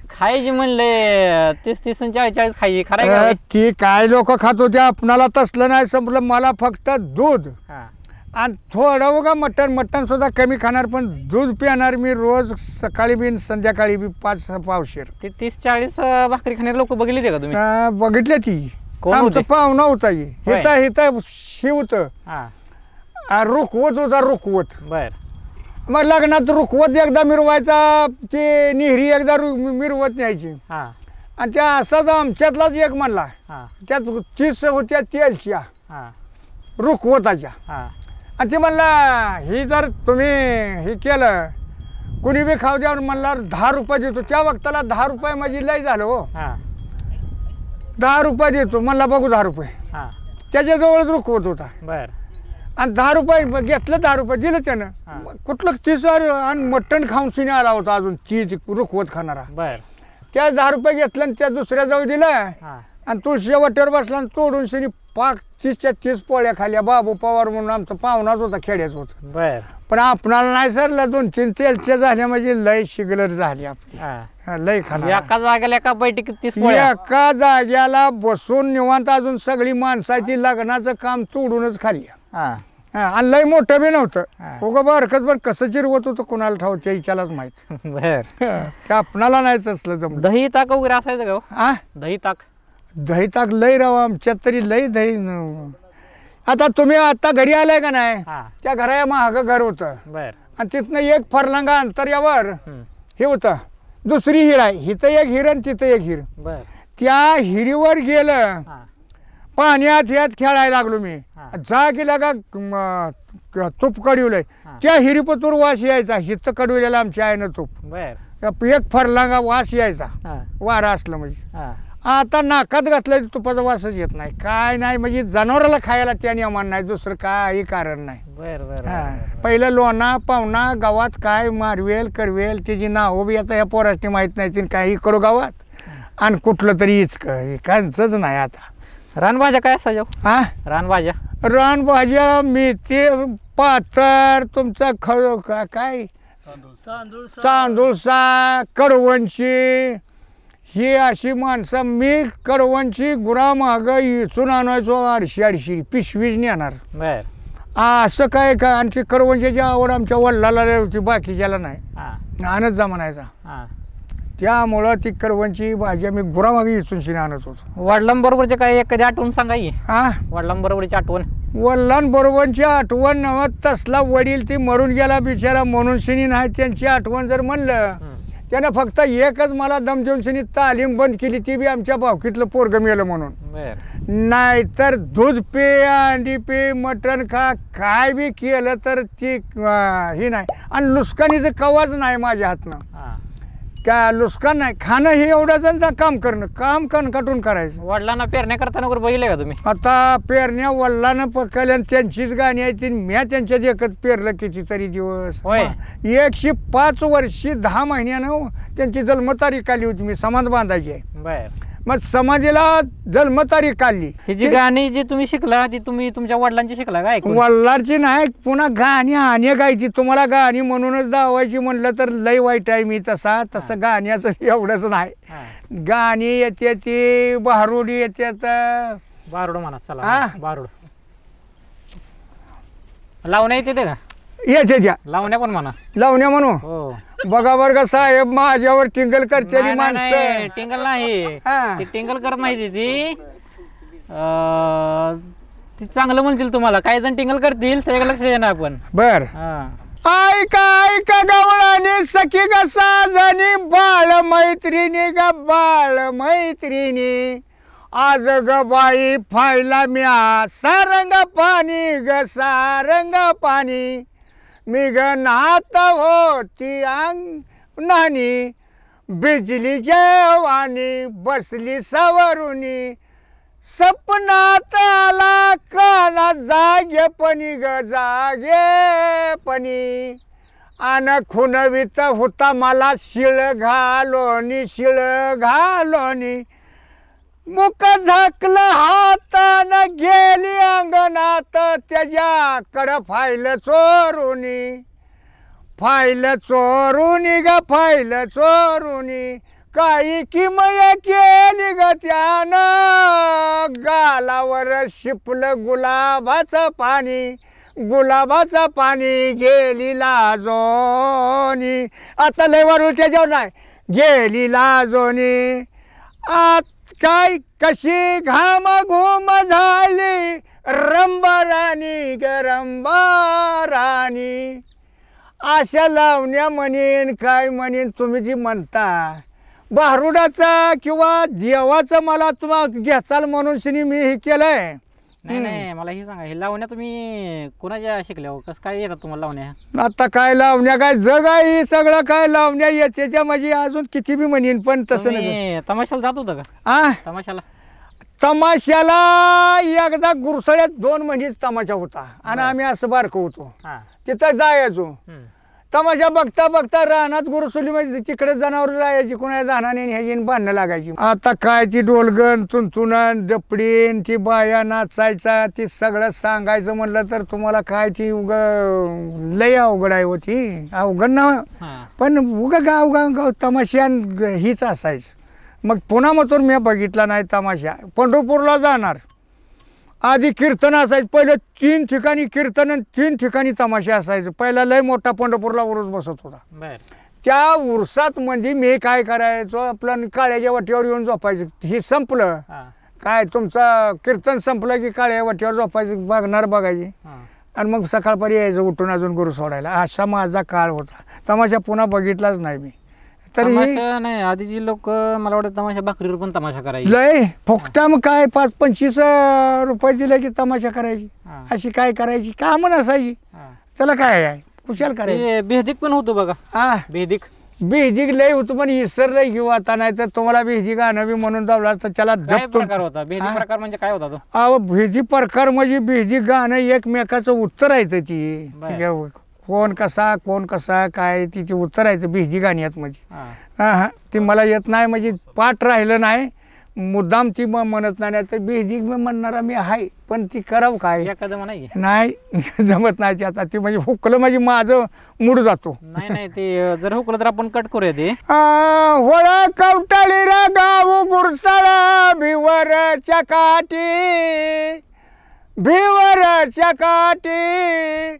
खायचे म्हणले 30-30 आणि 40-40 खायची. खरं ती काय लोक खात होते, आपणाला तसलं नाही संपलं. मला फक्त दूध आणि थोडं बघा मटण सुद्धा कमी खाणार, पण दूध पिणार मी रोज, सकाळी बी संध्याकाळी बी 5 पावशेर. ते 30-40 भाकरी खाणारे लोक बघितले ते का तुम्ही? बघितले ती. आमचा पाहुणा होता. हिथं शिवत रुखवत होता, रुखवत. बर. मग लग्नात रुखवत एकदा मिरवायचा, ते निहरी एकदा मिरवत न्यायची. आणि त्या असाच आमच्यातलाच एक म्हणला, त्यात 30 होत्या तेलच्या रुखवताच्या. आणि ते म्हणला ही जर तुम्ही हे केलं कुणी बी खाऊ द्या म्हणला 10 रुपये देतो. त्या वक्ताला 10 रुपये माझी लय झालं हो. 10 रुपये देतो म्हणला, बघू 10 रुपये. त्याच्याजवळच रुखवत होता. बर. आणि 10 रुपये घेतलं, 10 रुपये दिलं त्यानं. कुठलं 30 आणि मटण खाऊन शिने आला होता अजून चीज रुखवत खाणारा. बर. त्या 10 रुपये घेतलं आणि त्या दुसऱ्या जवळ दिलं आणि तुळशीच्या वाटेवर बसला आणि तोडून शिनी पाक 30च्या 30 पोळ्या खाल्ल्या. बाबू पवार म्हणून आमचा पाहुणाच होता, खेड्याच होता. बर. पण आपणाला नाही सरला 2-3 तेलच्या झाल्या म्हणजे लय शिगलर झाली आपली. लय खाणार. एका जागेला एका बैठकीत 30 पोळ्या. एका जाग्याला बसून निवांत अजून सगळी माणसाची लग्नाचं काम तोडूनच खाल्ली. आणि लय मोठं बी नव्हतं. उगा बारकच, पण कसं जिरवत होतं कोणाला ठाव त्या इच्छालाच माहित. बर. ते आपणाला नाहीच असलं जमलं. दही ताक वगैरे असायचं का? दही ताक लय राव आमच्यात तरी लय दही. आता तुम्ही आता घरी आलाय का नाही, त्या घरा महाग घर होतं. बर. आणि तिथनं 1 फरलांगा अंतर्यावर हे होतं, दुसरी हिर आहे. हिथं एक हिर आणि तिथं एक हिर. बर. त्या हिरीवर गेलं, पाण्यात यात खेळायला लागलो मी. जा गेला का तूप कडवलंय, त्या हिरीपतूर वास यायचा. हिथं कडवलेला आमच्या आईनं तूप. बर. 1 फरलांगा वास यायचा, वारा असलं म्हणजे. आता नाकात घातलं तुपाचा वासच येत नाही, काय नाही. म्हणजे जनावराला खायला त्या नियमान नाही, दुसरं काही कारण नाही. पहिलं लोणा पाहुणा गावात काय मारवेल करवेल त्याची नाव बी आता या पोराची माहीत नाही. काही इकडं गावात आणि कुठलं तरी इचकंच नाही. आता रानभाज्या काय असायच्या? रानभाज्या मेथी, पाथर, तुमचा काय तांदूळ कडवणशी, ही अशी माणसं मी कडवणची गुरा माग इचून आणायचो 250 पिशवीच नेणार बर असं काय काय आणखी कडवणची आवड आमच्या वडिलाला होती बाकीच्याला नाही हा आणत जा म्हणायचा हा त्यामुळं ती कडवणची भाजी आम्ही गुरामागे इचून शिने आणत होतो वडिलांबरोबरचे काय एखादी आठवण सांगा की हा वडिलांबरोबरची आठवण वडिलांबरोबरची आठवण नव्हत तसला वडील ती मरून गेला बिचारा म्हणून शिनी नाही त्यांची आठवण जर म्हणलं त्यानं फक्त एकच मला दम देऊन शिनी तालीम बंद केली ती बी आमच्या भावकीतलं पोरगं मेलं म्हणून बर नाहीतर दूध पे अंडी पे मटण खा काय बी केलं तर ती ही नाही आणि लुस्कानीचं कवाच नाही माझ्या हातनं हा काय लुस्कान नाही खाणं हे एवढंच काम करणं काम कणकटून करायचं वडिलांना पेरण्या करताना वगैरे बघितलं का तुम्ही आता पेरण्या वडिलांना पकडल्या आणि त्यांचीच गाणी आहेत ती म्या त्यांच्यात एकच पेरलं कितीतरी दिवस होय. 105 वर्षी 10 महिन्यानं त्यांची जन्मतारीख आली होती मी समाज बांधायची आहे बर मग समाधीला जन्मतारीख काढली ही जी गाणी जी तुम्ही शिकला ती तुम्ही तुमच्या वडिलांची शिकला काय वल्लारची नाही पुन्हा गाणी आणि गायची तुम्हाला गाणी म्हणूनच दावायची म्हणलं तर लय वाईट आहे मी तसं गाण्याचं एवढंच नाही गाणी येते ती बहारुडी येतात बारुड म्हणा चला हा? बारुड लावण्या येते ते का येते त्या लावण्या पण म्हणा लावण्या म्हणू हो बघा बरं का साहेब माझ्यावर टिंगल करतेली नाही, नाही, नाही, माणसं टिंगल नाही हा. ती टिंगल करत नाही ती ती चांगलं म्हणतील तुम्हाला काही जण टिंगल करतील त्याच्याकडे लक्ष देणार आपण बर हा. ऐका गवळणी सखी ग साजनी बाळ मैत्रिणी ग बाळ मैत्रिणी आज ग बाई फायला म्या सारंग पाणी ग सारंग पाणी मी ग नात होती अंग नानी बिजली जेवानी बसली सवरुनी सपनात आला काना जागेपणी ग जागेपणी आन खुनवीत होता मला शिळ घालोनी मुक झाकलं हातानं गेली अंगणात त्याच्याकडं फाईल चोरुनी ग फाईल चोरुनी काही किमया केली ग त्यानं गालावर शिपलं गुलाबाचं पाणी गेली लाजोनी आता लय वरून त्याच्यावर नाही गेली लाजोनी आत काय कशी घाम घुम झाली रंबाराणी ग रंबाराणी अशा लावण्या म्हणेन काय म्हणेन तुम्ही जी म्हणता भारुडाचा किंवा देवाचं मला तुम्हाला घ्याचाल म्हणून शिनी मी हे केलंय नाही नाही मला हे सांगा हे लावण्या तुम्ही कोणाच्या शिकल्या हो कसं काय येतात तुम्हाला लावण्या आता काय लावण्या काय जग आहे हे सगळं काय लावण्या येते म्हणजे अजून किती बी म्हणेन पण तसं नाही तुम्ही तमाशाला जात होता का आ तमाशाला तमाशाला एकदा गुरसळ्यात 2 महिनेच तमाशा होता आणि आम्ही असं बारकं होतो हा तिथं जायचो हम्म. तमाशा बघता बघता रानात गुरुसुली म्हणजे तिकडे जनावर जायची कोणा जाणाने ह्याची भांडणं लागायची आता काय ती डोलगण तुंतुणन डपडीन ती बाया नाचायचा ती सगळं सांगायचं म्हणलं तर तुम्हाला काय ती लय अवघड आहे होती अवघड ना हा. पण उगा गाव तमाशान हीच असायचं मग पुन्हा मग मी बघितला नाही तमाशा पंढरपूरला जाणार आधी कीर्तन असायचं पहिलं 3 ठिकाणी कीर्तन आणि 3 ठिकाणी तमाशा असायचं पहिला लय मोठा पंढरपूरला उरूस बसत होता बर त्या उरसात म्हणजे मी काय करायचो आपलं काळ्याच्या वाटीवर येऊन झोपायचं हे संपलं हा काय तुमचं कीर्तन संपलं की काळ्या वाटीवर झोपायचं बघणार बघायची हा आणि मग सकाळपर्यंत यायचं उठून अजून गुरु सोडायला असा माझा काळ होता तमाशा पुन्हा बघितलाच नाही मी तरी तमाशा नाही आधीची लोक मला वाटतं तमाशा भाकरीवर पण तमाशा करायची लय फुकटा मग काय 5-25 रुपये दिले की तमाशा करायची हा. अशी काय करायची कामं नसायची हा. त्याला काय आहे कुशाल करायची ते बेहदिक पण होतो बघा हा बेहदिक बेहदिक लय होतं पण इसरलंय किंवा आता नाही तर तुम्हाला बेहदी गाणं बी म्हणून दावला तर त्याला काय जपतो प्रकार होता बेहदिक प्रकार म्हणजे काय होता तो अहो बेहदी प्रकार म्हणजे बेहदी गाणं एकमेकाचं उत्तर आहे ती बर. ठीक आहे. कोण कसा काय तिचे उत्तर आहे बेहदी गाणी आहेत म्हणजे हा. हां ती मला येत नाही म्हणजे पाठ राहिलं नाही मुद्दाम ती म्हणत नाही तर बेजिक मी म्हणणारा मी आहे, पण ती करावं काय एखादं म्हणा की. नाही जमत नाही ती. आता ती म्हणजे हुकलं म्हणजे माझं मूड जातो. नाही नाही ते जर हुकलं तर आपण कट करूया ते. होळ कवटाळी रा गाव गुरसाळा भिवरच्या काठी, भिवरच्या काठी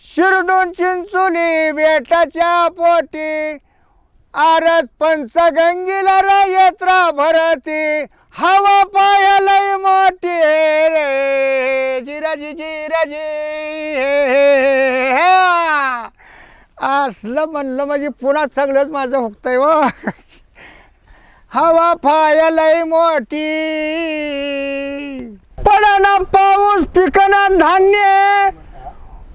शिरडून चिंचोली बेटाच्या पोटी, आरत पंचगंगीला रायत्रा भरती, हवा पायालय मोठी रे जिराजी जिराजी. असलं म्हणलं म्हणजे पुन्हा सगळंच माझं हुकतंय व. हवा पायालय मोठी, पडना पाऊस पिकना धान्य,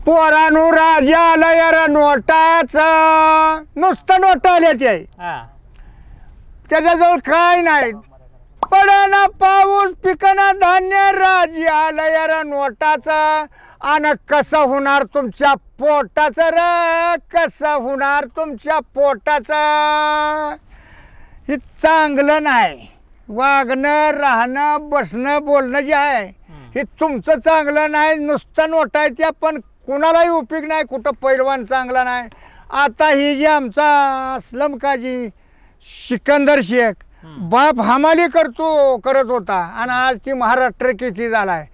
पोरानू राजा आला यार नोटाचा, नुसतं नोट आल्या ते, त्याच्याजवळ काय नाही. पडना पाऊस पिकना धान्य, राजा आला यार नोटाचा, आणि कसं होणार तुमच्या पोटाचं र, कसं होणार तुमच्या पोटाचं. हे चांगलं नाही. वागणं राहणं बसणं बोलणं जे आहे हे तुमचं चांगलं नाही. नुसतं नोटायच्या पण कुणालाही उपयोग नाही. कुठं पैलवान चांगला नाही. आता ही जी आमचा असलम काजी सिकंदर शेख बाप हमाली करत होता आणि आज ती महाराष्ट्र किती झालाय.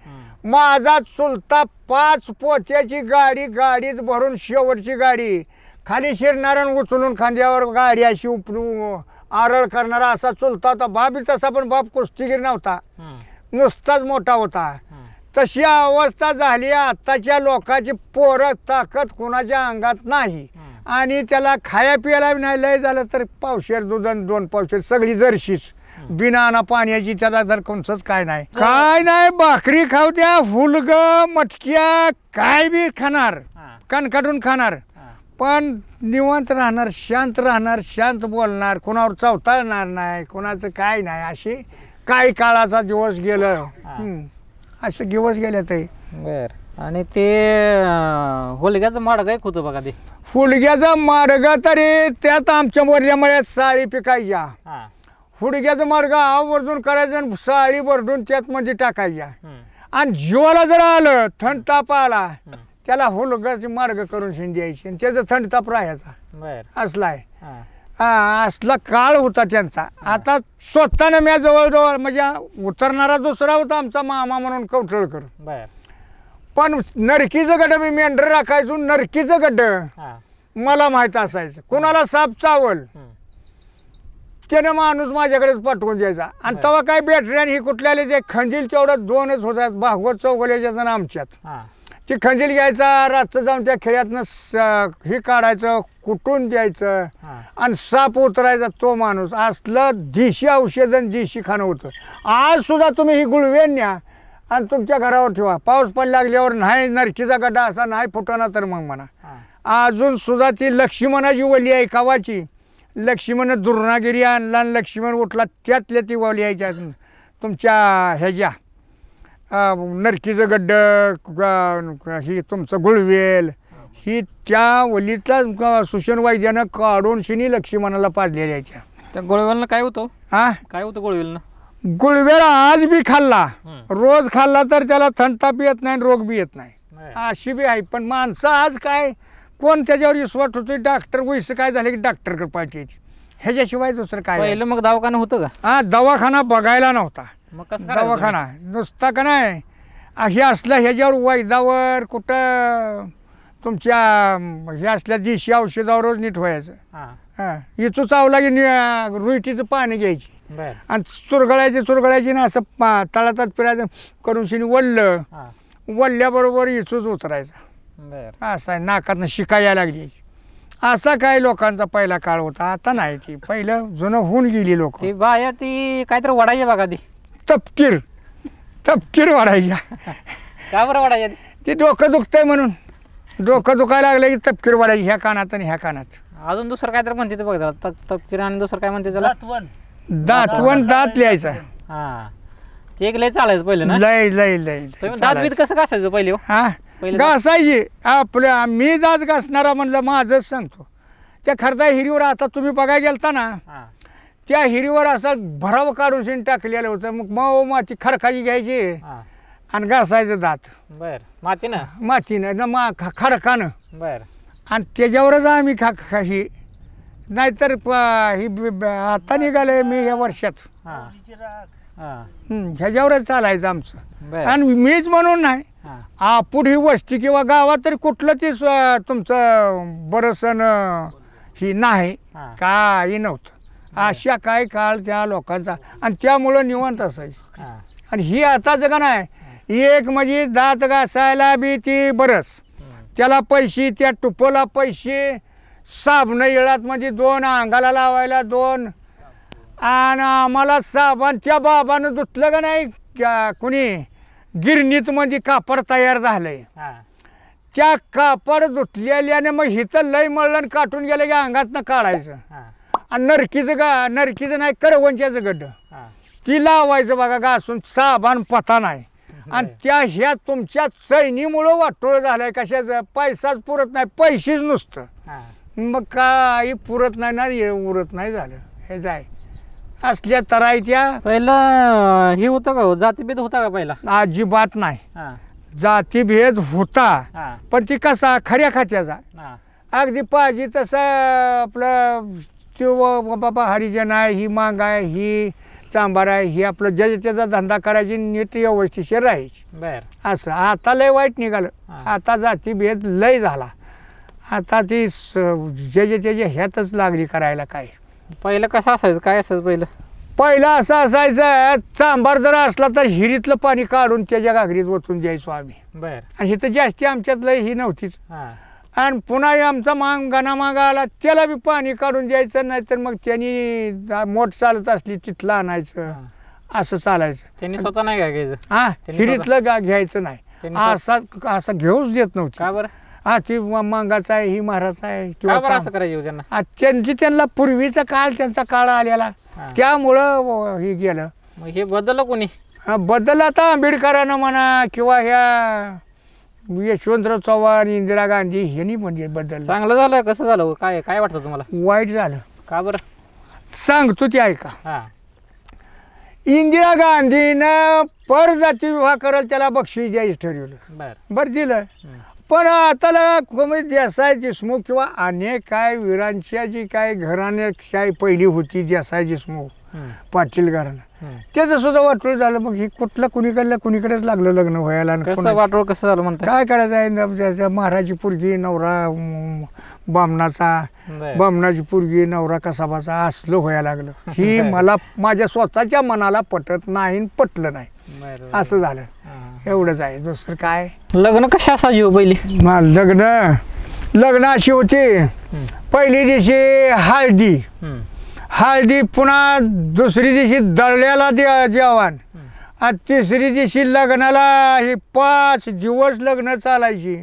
माझा चुलता 5 पोत्याची गाडीत भरून शेवटची गाडी खाली शिरणारा उचलून खांद्यावर गाडी अशी उपलू आरळ करणारा असा चुलता होता. बापी तसा पण बाप कुस्तीगीर नव्हता, नुसताच मोठा होता. तशी अवस्था झाली. आत्ताच्या लोकांची पोरं ताकद कोणाच्या अंगात नाही आणि त्याला खाया पियाला नाही. लय झालं तर पावशेर दूध आणि 2 पावशेर सगळी जर्शीच बिना ना पाण्याची. त्याला जर कोणचंच काय नाही. भाकरी खाऊ द्या, हुलग मटक्या काय बी खाणार, कणकाटून खाणार, पण निवांत राहणार, शांत राहणार, शांत बोलणार, कोणावर चवताळणार नाही, कोणाचं काय नाही. अशी काही काळाचा दिवस गेलं. असं दिवस गेले ते. बर. आणि ते होलग्याचं माडग एक होतं बघा ते. हुलग्याचं माडग तरी त्यात आमच्या वरल्यामुळे साळी पिकायच्या. हुडग्याचं माडगं आवर्जून करायचं आणि साळी भरडून त्यात मध्ये टाकायच्या. आणि जीवाला जर आलं थंड ताप आला त्याला हुलगाची मार्ग करून शिंद्यायची आणि त्याचा थंड ताप राहायचा. असलाय असला काळ होता त्यांचा. आता स्वतःनं मी जवळजवळ म्हणजे उतरणारा दुसरा होता आमचा मामा म्हणून कवठळकर. पण नरकीचं गड्ड मी मेंढर राखायचो. नरकीचं गड्ड मला माहीत असायचं. कोणाला साप चावल त्यानं माणूस माझ्याकडेच पाठवून द्यायचा. आणि तेव्हा काय बॅटरी आणि ही कुठल्याले ते खंजील तेवढं 2च होतात. भागवत चौगल्याच्यात आणि आमच्यात. ती खंजील घ्यायचा, रातचं जाऊन त्या खेळ्यातनं हे काढायचं, कुटून द्यायचं आणि साप उतरायचा तो माणूस. असलं देशी औषध आणि देशी खाणं होतं. आज सुद्धा तुम्ही ही गुळवेन न्या आणि तुमच्या घरावर ठेवा. पाऊस पण लागल्यावर नाही नरकीचा गड्डा असा नाही फुटवणार तर मग म्हणा. अजून सुद्धा ती लक्ष्मणाची वली आहे कावाची. लक्ष्मण दुर्नागिरी आणला आणि लक्ष्मण उठला त्यातल्या ती वली यायच्या तुमच्या ह्याच्या नरकीचं गड्ड ही तुमचं गुळवेल ही त्या वलीतला सुशन वैद्यानं काढून शिनी लक्ष्मणाला पाजलेल्या यायच्या. त्या गुळवेलनं काय होतं? काय होतं गुळवेलनं? गुळवेल आज बी खाल्ला, रोज खाल्ला तर त्याला थंड ताप येत नाही, रोग बी येत नाही. अशी बी आहे. पण माणसं आज काय कोण त्याच्यावर विश्वास होतो. डॉक्टर वैस काय झालं की डॉक्टरकडे पाठवायची, ह्याच्याशिवाय दुसरं काय. पहिलं मग दवाखाना होतं का? दवाखाना बघायला नव्हता. मग कसं दवाखाना नुसता का नाही हे असलं ह्याच्यावर वैदावर कुठं तुमच्या हे असल्या देशी औषधावरच नीट व्हायचं. इचू चावला की रुईटीचं पाणी घ्यायची आणि चुरगळायची ना असं तळातात फिरायचं करून शिनी वल्ल्याबरोबर इचूच उतरायचा. असं आहे. नाकातनं शिकायला लागली. असा काय लोकांचा पहिला काळ होता. आता नाही. ती पहिलं जुनं होऊन गेली लोक. ती बाया ती काहीतरी वडायच्या बघा ती तपकीर वाढायच्या. का बरं वडायच्या? ते डोकं दुखतंय म्हणून. डोकं दुखायला लागलं की तपकीर वाढायची ह्या कानात आणि ह्या कानात. अजून दुसरं काहीतरी म्हणते ते बघा तपकीर. आणि दुसरं काय म्हणते त्याला? दातवण दात लिहायचा. ते एक लय चालायचं पहिलं ना. लय दात बीत कसं घासायचं पहिले? घासायची आपल्या. मी दात घासणारा म्हणलं माझंच सांगतो. त्या खरदा हिरीवर आता तुम्ही बघायला गेलता ना त्या हिरीवर असं भराव काढून शेण टाकलेलं होतं. मग मऊ माती खडकाची घ्यायची हा आणि घासायचं दात बर मातीनं मातीनं न खडकानं. बर आणि त्याच्यावरच आम्ही ही नाहीतर ही आता निघालं मी ह्या वर्षात हा हा ह्याच्यावरच चालायचं आमचं. बर आणि मीच म्हणून नाही, हा पुढे ही वस्ती किंवा गावात तरी कुठलं ते तुमचं बरंचसं ही नाही हा. काही नव्हतं. अशा काय काळ त्या लोकांचा आणि त्यामुळं निवांत असायचं. हा आणि ही आताच का नाही, एक म्हणजे दात घासायला बी ती बरंच, त्याला पैसे, त्या टुपोला पैसे, साबण येळात म्हणजे 2 अंगाला लावायला 2, आणि आम्हाला साबण त्या बाबानं धुतलं का नाही कुणी गिरणीत म्हणजे कापड तयार झालंय, हा त्या कापड धुतलेल्याने मग हिथं लय मळण काटून गेलं की अंगातनं काढायचं. हा आणि नरकीचं नाही करवंच्याचं गड्ड हा ती लावायचं बघा घासून, साबण पता नाही. आणि त्या ह्या तुमच्या चैनीमुळं वाटोळ झालंय. कशाचं पैसाच पुरत नाही, पैसेच नुसतं, हा मग काही पुरत नाही ना, उरत नाही झालं. हे जाय असल्या तरायच्या पहिलं हे होतं का हो? जातीभेद होता का पहिला? अजिबात नाही. हा जातीभेद होता, हा पण ती कसा खऱ्या खात्याचा. हा अगदी पाहिजे तसं आपलं बाबा हरिजन आहे, ही मांग आहे, ही चांबार आहे, ही आपलं ज्याच्या त्याचा धंदा करायची, नीट व्यवस्थिशीर राहायची. बर असं आता लय वाईट निघालं. आता जातीभेद लय झाला. आता ती ज्याच्या त्याच्या ह्यातच लागली करायला. काय पहिलं कसं असायचं, काय असायचं पहिलं? पहिलं असं असायचं, चांबार जर असला तर हिरीतलं पाणी काढून त्याच्या घागरीत ओतून द्यायचो आम्ही. बर आणि इथं जास्ती आमच्यात लय ही नव्हतीच. हा आणि पुन्हा आमचा गाणा आला त्याला बी पाणी काढून द्यायचं, नाही तर मग त्यांनी मोठ चालत असली तिथलं आणायचं. असं चालायचं. त्यांनी स्वतः नाही काय घ्यायचं? हा त्यांनी हिरीतलं घ्यायचं नाही, त्यांनी असं घेऊच देत नव्हती. का बरं? हा ती मांगाचा आहे, ही महाराचा आहे का बरं किंवा असं करायचं हो त्यांना? त्यांना पूर्वीचा काळ, त्यांचा काळ आलेला, हा. त्यामुळं हे गेलं. मग हे बदललं कोणी? बदल आता आंबेडकरांना म्हणा किंवा ह्या यशवंतराव चव्हाण, इंदिरा गांधी ह्यांनी म्हणजे बदल. चांगलं झालं कसं झालं हो? काय काय वाटतं तुम्हाला? वाईट झालं. का बरं? सांगतो ते ऐका. हा इंदिरा गांधीनं परजाती विवाह करायला त्याला बक्षीस द्यायचं ठरवलं. बर बरं दिलं. पण आता कोणी देसाई देशमुख किंवा अनेक काय वीरांच्या जी काय घराण्याशाही पहिली होती, देसाई देशमुख पाटील घराणं, त्याचं सुद्धा वाटोळ झालं. मग हे कुठलं कुणीकडेच लागलं लग्न व्हायला. कसं वाटोळ कसं झालं म्हणतात? काय करायचं आहे, महाराजी पोरगी नवरा बामणाचा, बर बामणाची पोरगी नवरा कसाबाचा, असलं व्हायला लागलं. ही मला माझ्या स्वतःच्या मनाला पटत नाही, पटलं नाही. बर असं झालं. हा. एवढंच आहे, दुसरं काय. लग्न कशा असायची हो पहिली? लग्न अशी होती, पहिली दिवशी हळदी, पुन्हा दुसरी दिवशी दळल्याला जेवण, आणि तिसरी दिवशी लग्नाला. हे 5 दिवस लग्न चालायची.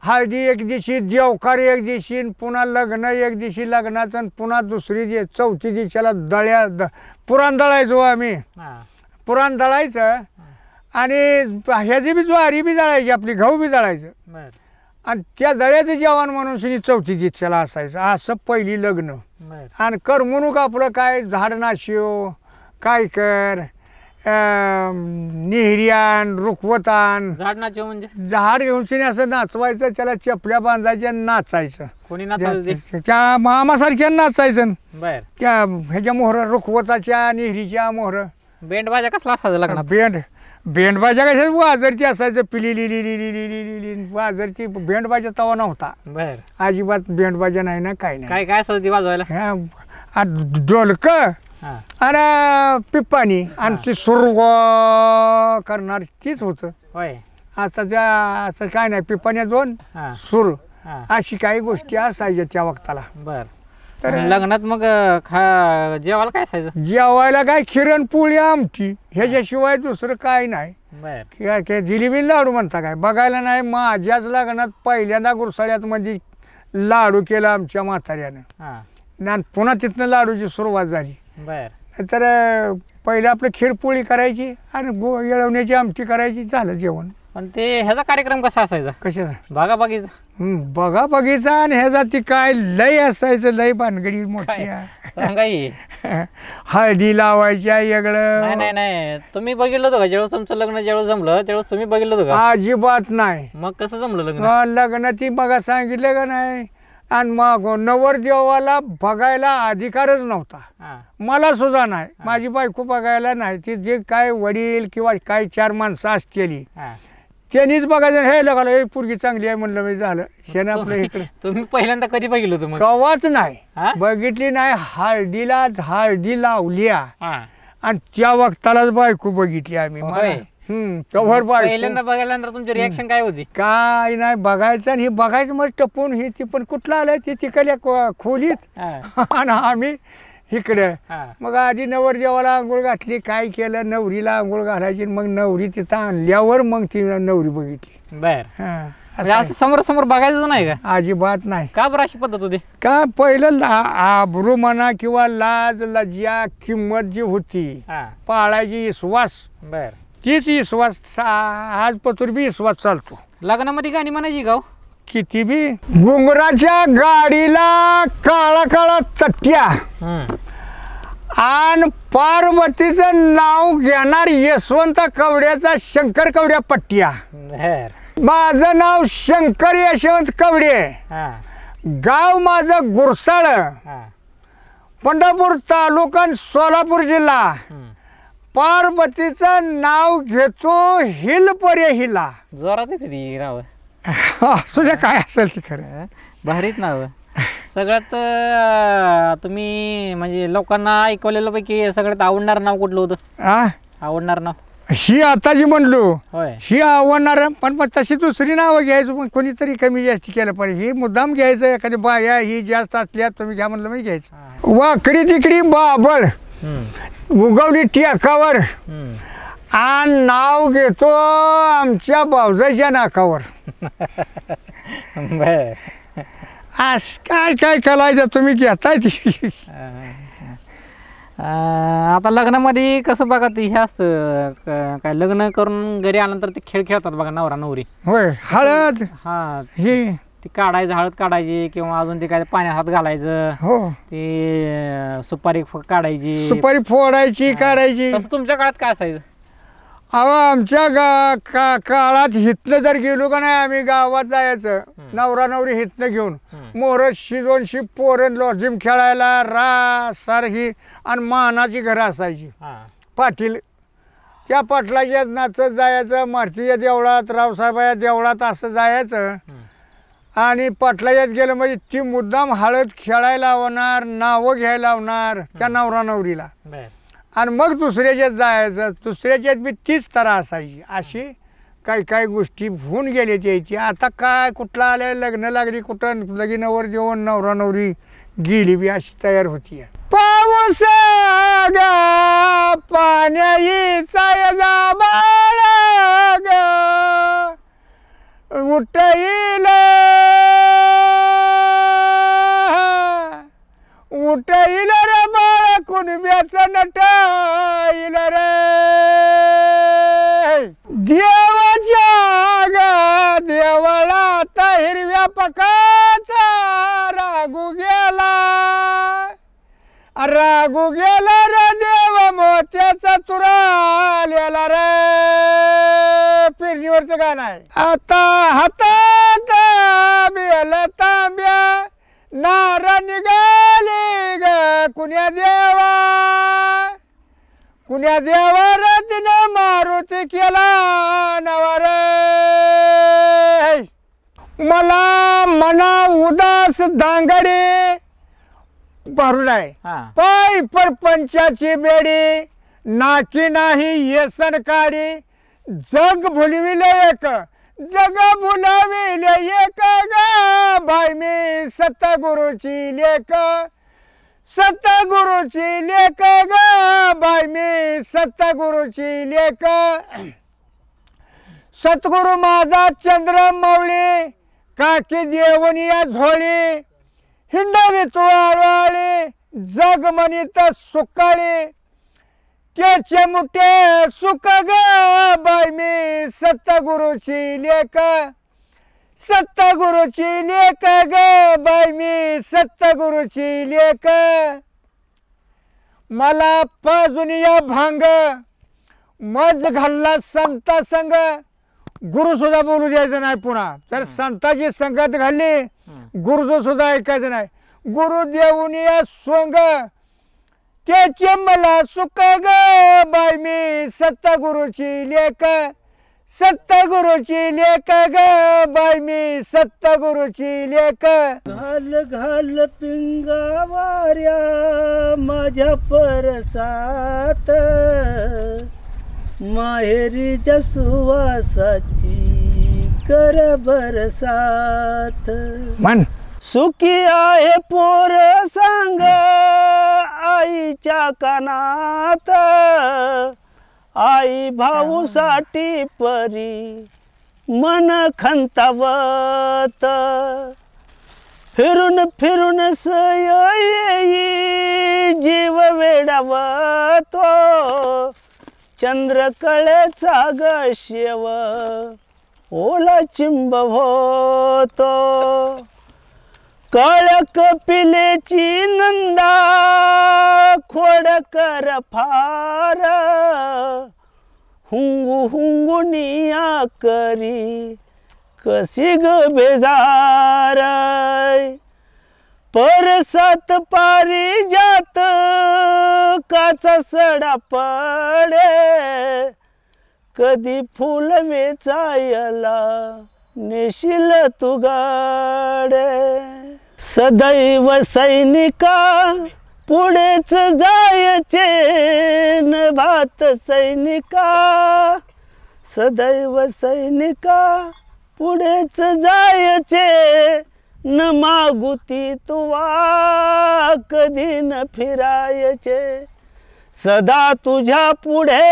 हळदी एक दिवशी, देवकार एक दिवशी, पुन्हा लग्न एक दिवशी लग्नाचं, आणि पुन्हा दुसरी चौथी दिवशीला पुराण दळायचो आम्ही. हा पुराण दळायचं आणि ह्याची बी ज्वारी बी दळायची, आपली गहू बी दळायचं, बर आणि त्या दळ्याचं जेवण म्हणून शिनी चौथी दिवसाला असायचं. असं पहिली लग्न. बर आणि करमणूक आपलं काय, झाड नाशिव, काय कर, निहिर्यान, रुखवतान, झाड नाच म्हणजे? झाड घेऊन शिनी असं नाचवायचं, त्याला चपल्या बांधायच्या, नाचायचं. कोणी नाचायचं? त्या मामासारख्या नाचायचं. बर त्या ह्याच्या मोहर, रुखवताच्या, निहिरीच्या मोहर. बेंड बाजा कसला असायचा लग्नात? भेंडबाजा कशा वाजरची असायचं, पिली वाजरची. भेंडबाजा तवा नव्हता बर अजिबात. भेंडबाजा नाही ना, काही नाही. काय काय असायचं ती वाजवायला? ह्या ढोलक हा आणि पिप्पानी, आणि ती सुरू करणार तीच होतं. होय असं काय नाही. पिप्पाण्या 2 हा सूर, हा अशी काही गोष्टी असायच्या त्या वक्ताला. बर तर लग्नात मग जेवायला काय असायचं? जेवायला काय खिरण पोळी आमटी, ह्याच्याशिवाय दुसरं काय नाही. बर काय जिलेबी लाडू म्हणता काय बघायला नाही. माझ्याच लग्नात पहिल्यांदा गुरसाळ्यात म्हणजे लाडू केला आमच्या म्हाताऱ्यानं, हा आणि पुन्हा तिथनं लाडूची सुरुवात झाली. बर तर पहिलं आपलं खीरपोळी करायची आणि येळवण्याची आमटी करायची, झालं जेवण. पण ते ह्याचा कार्यक्रम कसा असायचा? कशाचा? भागाभागीचा? बघा बगीचा आणि ह्याचा ती काय लय असायचं, लय भानगडी मोठी सांगा की. हळदी लावायच्या नाही वेगळं. नाही नाही, तुम्ही बघितलं होतं का ज्यावेळेस तुमचं लग्न ज्यावेळेस जमलं त्यावेळेस तुम्ही बघितलं होतं का? अजिबात नाही. मग कसं जमलं लग्न? लग्न ती बघा सांगितलं का नाही. आणि मग नवरदेवाला बघायला अधिकारच नव्हता, हा. मला सुद्धा नाही. माझी बायको बघायला नाही. ती जे काय वडील किंवा काही 4 माणसं असतेली हा. त्यांनीच बघायचं. हे लगाला हे पोरगी चांगली आहे म्हणलं, मी झालं हे ना आपलं इकडे. तुम्ही पहिल्यांदा कधी बघितलं होतं मग? कवाच हा? नाही बघितली नाही. हळदी लावली हा. आणि त्या वक्तालाच बायको बघितली आम्ही. होय. तवर बायको पहिल्यांदा बघायल्यानंतर तुमची रिॲक्शन काय होती? काय नाही बघायचं. आणि हे बघायचं मग टपून हे ती पण कुठलं आलंय ती तिकडल्या खोलीत हा. आणि आम्ही इकडे. हा. मग आधी नवरदेवाला आंघोळ घातली. काय केलं, नवरीला आंघोळ घालायची. मग नवरी तिथं आणल्यावर मग ती नवरी बघितली. बर. हा, म्हणजे असं समोर समोर बघायचं नाही का? अजिबात नाही. का बरं अशी पद्धत होती? का पहिलं आबरू म्हणा किंवा लाज लज्जा किंमत जी होती हा. पाळायची, विश्वास, बर. तीच विश्वास आज पतूर बी विश्वास चालतो. लग्नामध्ये गाणी म्हणायची गाव किती बी. घुंगराच्या गाडीला काळा काळा चट्ट्या आणि पार्वतीचं नाव घेणार यशवंत कवड्याचा शंकर कवड्या पट्ट्या. माझं नाव शंकर यशवंत कवडे, गाव माझं गुरसाळ, पंढरपूर तालुका सोलापूर जिल्हा. पार्वतीचं नाव घेतो हिल पर्य हिला. जोरात येते ती नाव. असू द्या काय असेल ते खरं. भारीत नाव. सगळ्यात तुम्ही म्हणजे लोकांना ऐकवलेलं पैकी सगळ्यात आवडणारं नाव कुठलं होतं? आवडणार नाव ही आता जी म्हणलो होय. ही आवडणार. पण तशी दुसरी नावं घ्यायचं पण कोणीतरी कमी जास्त केलं पाहिजे. ही मुद्दाम घ्यायचं. एखादी बाया ही जास्त असल्या तुम्ही घ्या म्हणलं मी घ्यायचं. वाकडी तिकडी बाबळ उगवली टेकावर आणि नाव घेतो आमच्या भावजाच्या नाकावर. असं काय काय करायचं तुम्ही घेताय ती. आता लग्नामध्ये कसं बघा ते हे असतं काय लग्न करून घरी आल्यानंतर ते खेळ खेळतात बघा नवरा नवरी. होय. हळद हा. ही ती काढायचं, हळद काढायची किंवा अजून ते काय पाण्यात हात घालायचं. हो. ते सुपारी काढायची, सुपारी फोडायची काढायची. तसं तुमच्या काळात काय असायचं? अहो आमच्या काळात हितनं जर गेलो का नाही आम्ही गावात जायचं. नवरा नवरी हितनं घेऊन मोर शिजोनशी पोरण लॉजिम खेळायला सारखी आणि मानाची घरं असायची. पाटील त्या पाटलाच्या नाचत जायचं. मारुतीच्या देवळात, रावसाहेबाच्या देवळात असं जायचं. आणि पाटलाच्यात गेलं म्हणजे ती मुद्दाम हळद खेळायला लावणार, नावं घ्यायला लावणार त्या नवरा नवरीला. आणि मग दुसऱ्याच्यात जायचं. दुसऱ्याच्यात बी तीच तरा असायची. अशी काही काही गोष्टी होऊन गेले त्याची. आता काय कुठलं आलं, लग्न लागली कुठं लगीनावर जेवण नवरा नवरी गेली बी अशी तयार होती. पाऊस पाण्याचा उठईल उठईल रे बाळ कुणब्याचं नटाईल रे. देवाच्या गा देवळा आता हिरव्या पकाचा रागू गेला रे देव मोत्याचा तुरालेला रे. फिरणीवरचं गाणं आहे. आता हातात बेल तांब्या नार निघाली ग कुण्या देवा रे तिने मारुती केला नवर. मला मना उदास दांगडी भरून आहे. पाय परपंचाची बेडी नाकी नाही येसन काढी. जग भुलविले एक जग भुलविले एक ग बाई मी सतगुरुची लेक. सतगुरुची लेक ग बाई मी सतगुरुची लेक. सतगुरु माझा चंद्र मवळी काकी देवनिया झोळी. हिंडवी तू आळवाळी जग म्हणीत सुकाळी. त्याचे मुठे सुख ग बाई मी सतगुरुची लेक. सत्तगुरुची लेक ग बाई मी सत्तगुरुची लेक मला पाजून या भांग मज घालला संता संग गुरु सुद्धा बोलू द्यायचं नाही पुन्हा तर संताची संगत घालली गुरुचं सुद्धा ऐकायचं नाही गुरु देऊन या सोंग त्याचे मला सुख ग बाई मी सत्तगुरुची लेक सत्तगुरुची लेक ग बाई मी सत्तगुरुची लेक घाल घाल पिंगा वाऱ्या माझ्या परसात माहेरीच्या सुवासाची कर बरसात म्हण सुखी आहे पोर सांग आईच्या कानात आई भाऊसाठी परी मन खंतावत फिरून फिरून सय येई जीव वेडावतो चंद्रकळेचा ग शेव ओला चिंब होतो काळ्या कपिलेची नंदा खोडकर फार हुंगू हुंगुनिया करी कशी ग बेजार परसात पारिजात काचा सडा पडे कधी फुल वेचायला नेशील तू गाडे सदैव सैनिका पुढेच जायचे न भात सैनिका सदैव सैनिका पुढेच जायचे न मागुती तुवा कधी न फिरायचे सदा तुझ्या पुढे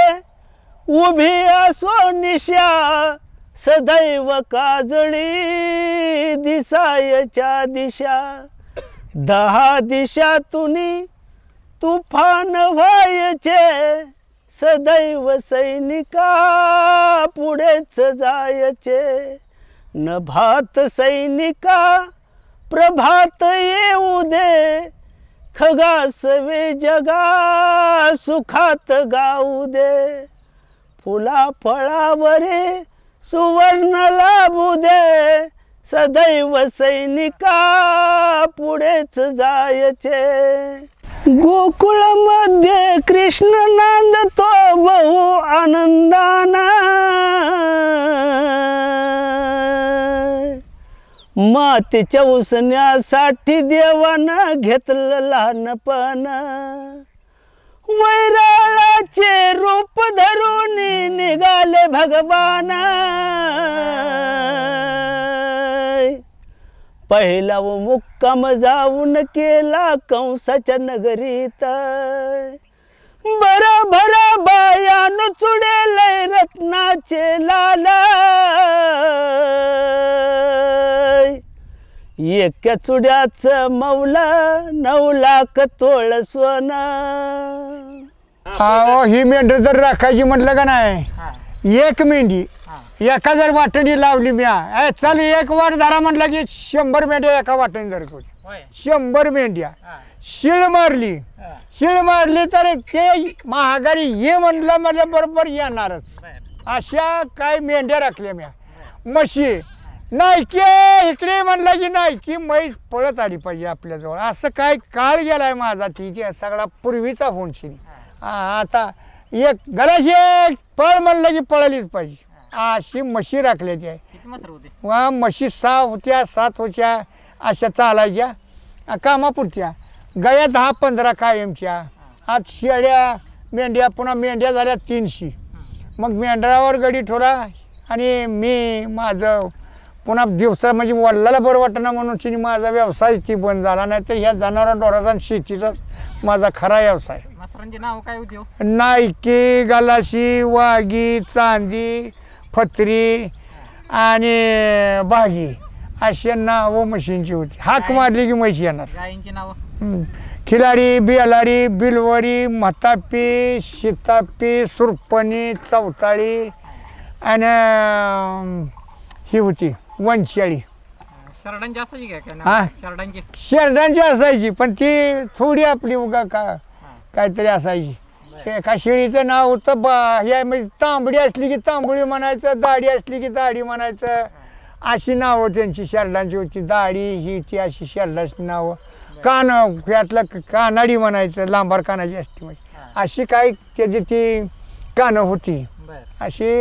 उभी असो निशा सदैव काजळी दिसायच्या दिशा 10 दिशातूनी तुफान व्हायचे सदैव सैनिका पुढेच जायचे न भात सैनिका प्रभात येऊ दे खगास वे जगा सुखात गाऊ दे फुला फळावरे सुवर्ण लाभू दे सदैव सैनिका पुढेच जायचे गोकुळमध्ये कृष्ण नांदतो बहु आनंदाना मातीच्या उसण्यासाठी देवानं घेतलं लहानपण वैराळाचे रूप धरून निघाले भगवान पहिला मुक्काम जाऊन केला कंसाच्या नगरीत बरा भरा बायानु चुडेले रत्नाचे लाल एका चुड्याचं मौला 9 लाख तोळ सोनं ही मेंढर जर राखायची म्हटलं का नाही एक मेंढी एका जर वाटणी लावली म्या चल एक वाट धरा म्हटलं की 100 मेंढ्या एका वाटणी धरत होती 100 मेंढ्या शिळ मारली तर ते महागारी ये म्हणलं माझ्या बरोबर येणारच अशा काय मेंढ्या राखल्या म्या म्हशी नाही की इकडे म्हणलं की नाही की म्हैस पळत आली पाहिजे आपल्याजवळ असं काय काळ गेलाय माझा तिथे सगळा पूर्वीचा होणशिनी आता एक गराशी पळ म्हणलं की पळलीच पाहिजे अशी म्हशी राखल्याची आहे वा म्हशी 6 होत्या 7 होत्या अशा चालायच्या कामापुरत्या गाया 10-15 कायमच्या आज शेळ्या मेंढ्या पुन्हा मेंढ्या झाल्या 300 मग मेंढरावर गडी ठोला आणि मी माझं पुन्हा दिवसा म्हणजे वडिलाला बरं वाटणं म्हणून माझा व्यवसाय ती बंद झाला नाही तर ह्या जनावरां डोराचा आणि शेतीचा माझा खरा व्यवसाय नाव काय होते नायकी गलाशी वाघी चांदी फत्री आणि बागी अशी नावं म्हशींची होती हाक मारली की म्हशी येणार गायींची नाव खिलारी बेलारी बिलवरी म्हातापी सीतापी सुरपणी चौताळी आणि ही होती वंशाळी शर्टांची असायची काय काय हा. नाव? शर्टांची शेरडांची असायची पण ती थोडी आपली उगा काहीतरी असायची एका शेळीचं नाव होतं हे म्हणजे तांबडी असली की तांबडी म्हणायचं, दाढी असली की दाढी म्हणायचं, अशी नावं त्यांची शेरडांची होती. दाढी ही ती अशी शेरडाची नावं. कान यातलं कानाडी म्हणायचं, लांबार कानाची असते म्हणजे अशी काही त्याची ती कानं होती. अशी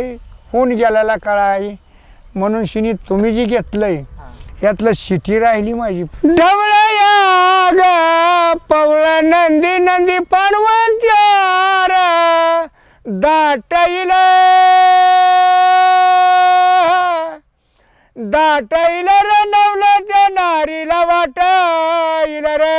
होऊन गेलेला काळा आहे म्हणून शिनी तुम्ही जी घेतलंय यातलं शिटी राहिली माझी. ढवळया ग पवळा नंदी नंदी पाणवंत्यार दाटईल दाटईल रे नवलं त्या नारीला वाटाईल रे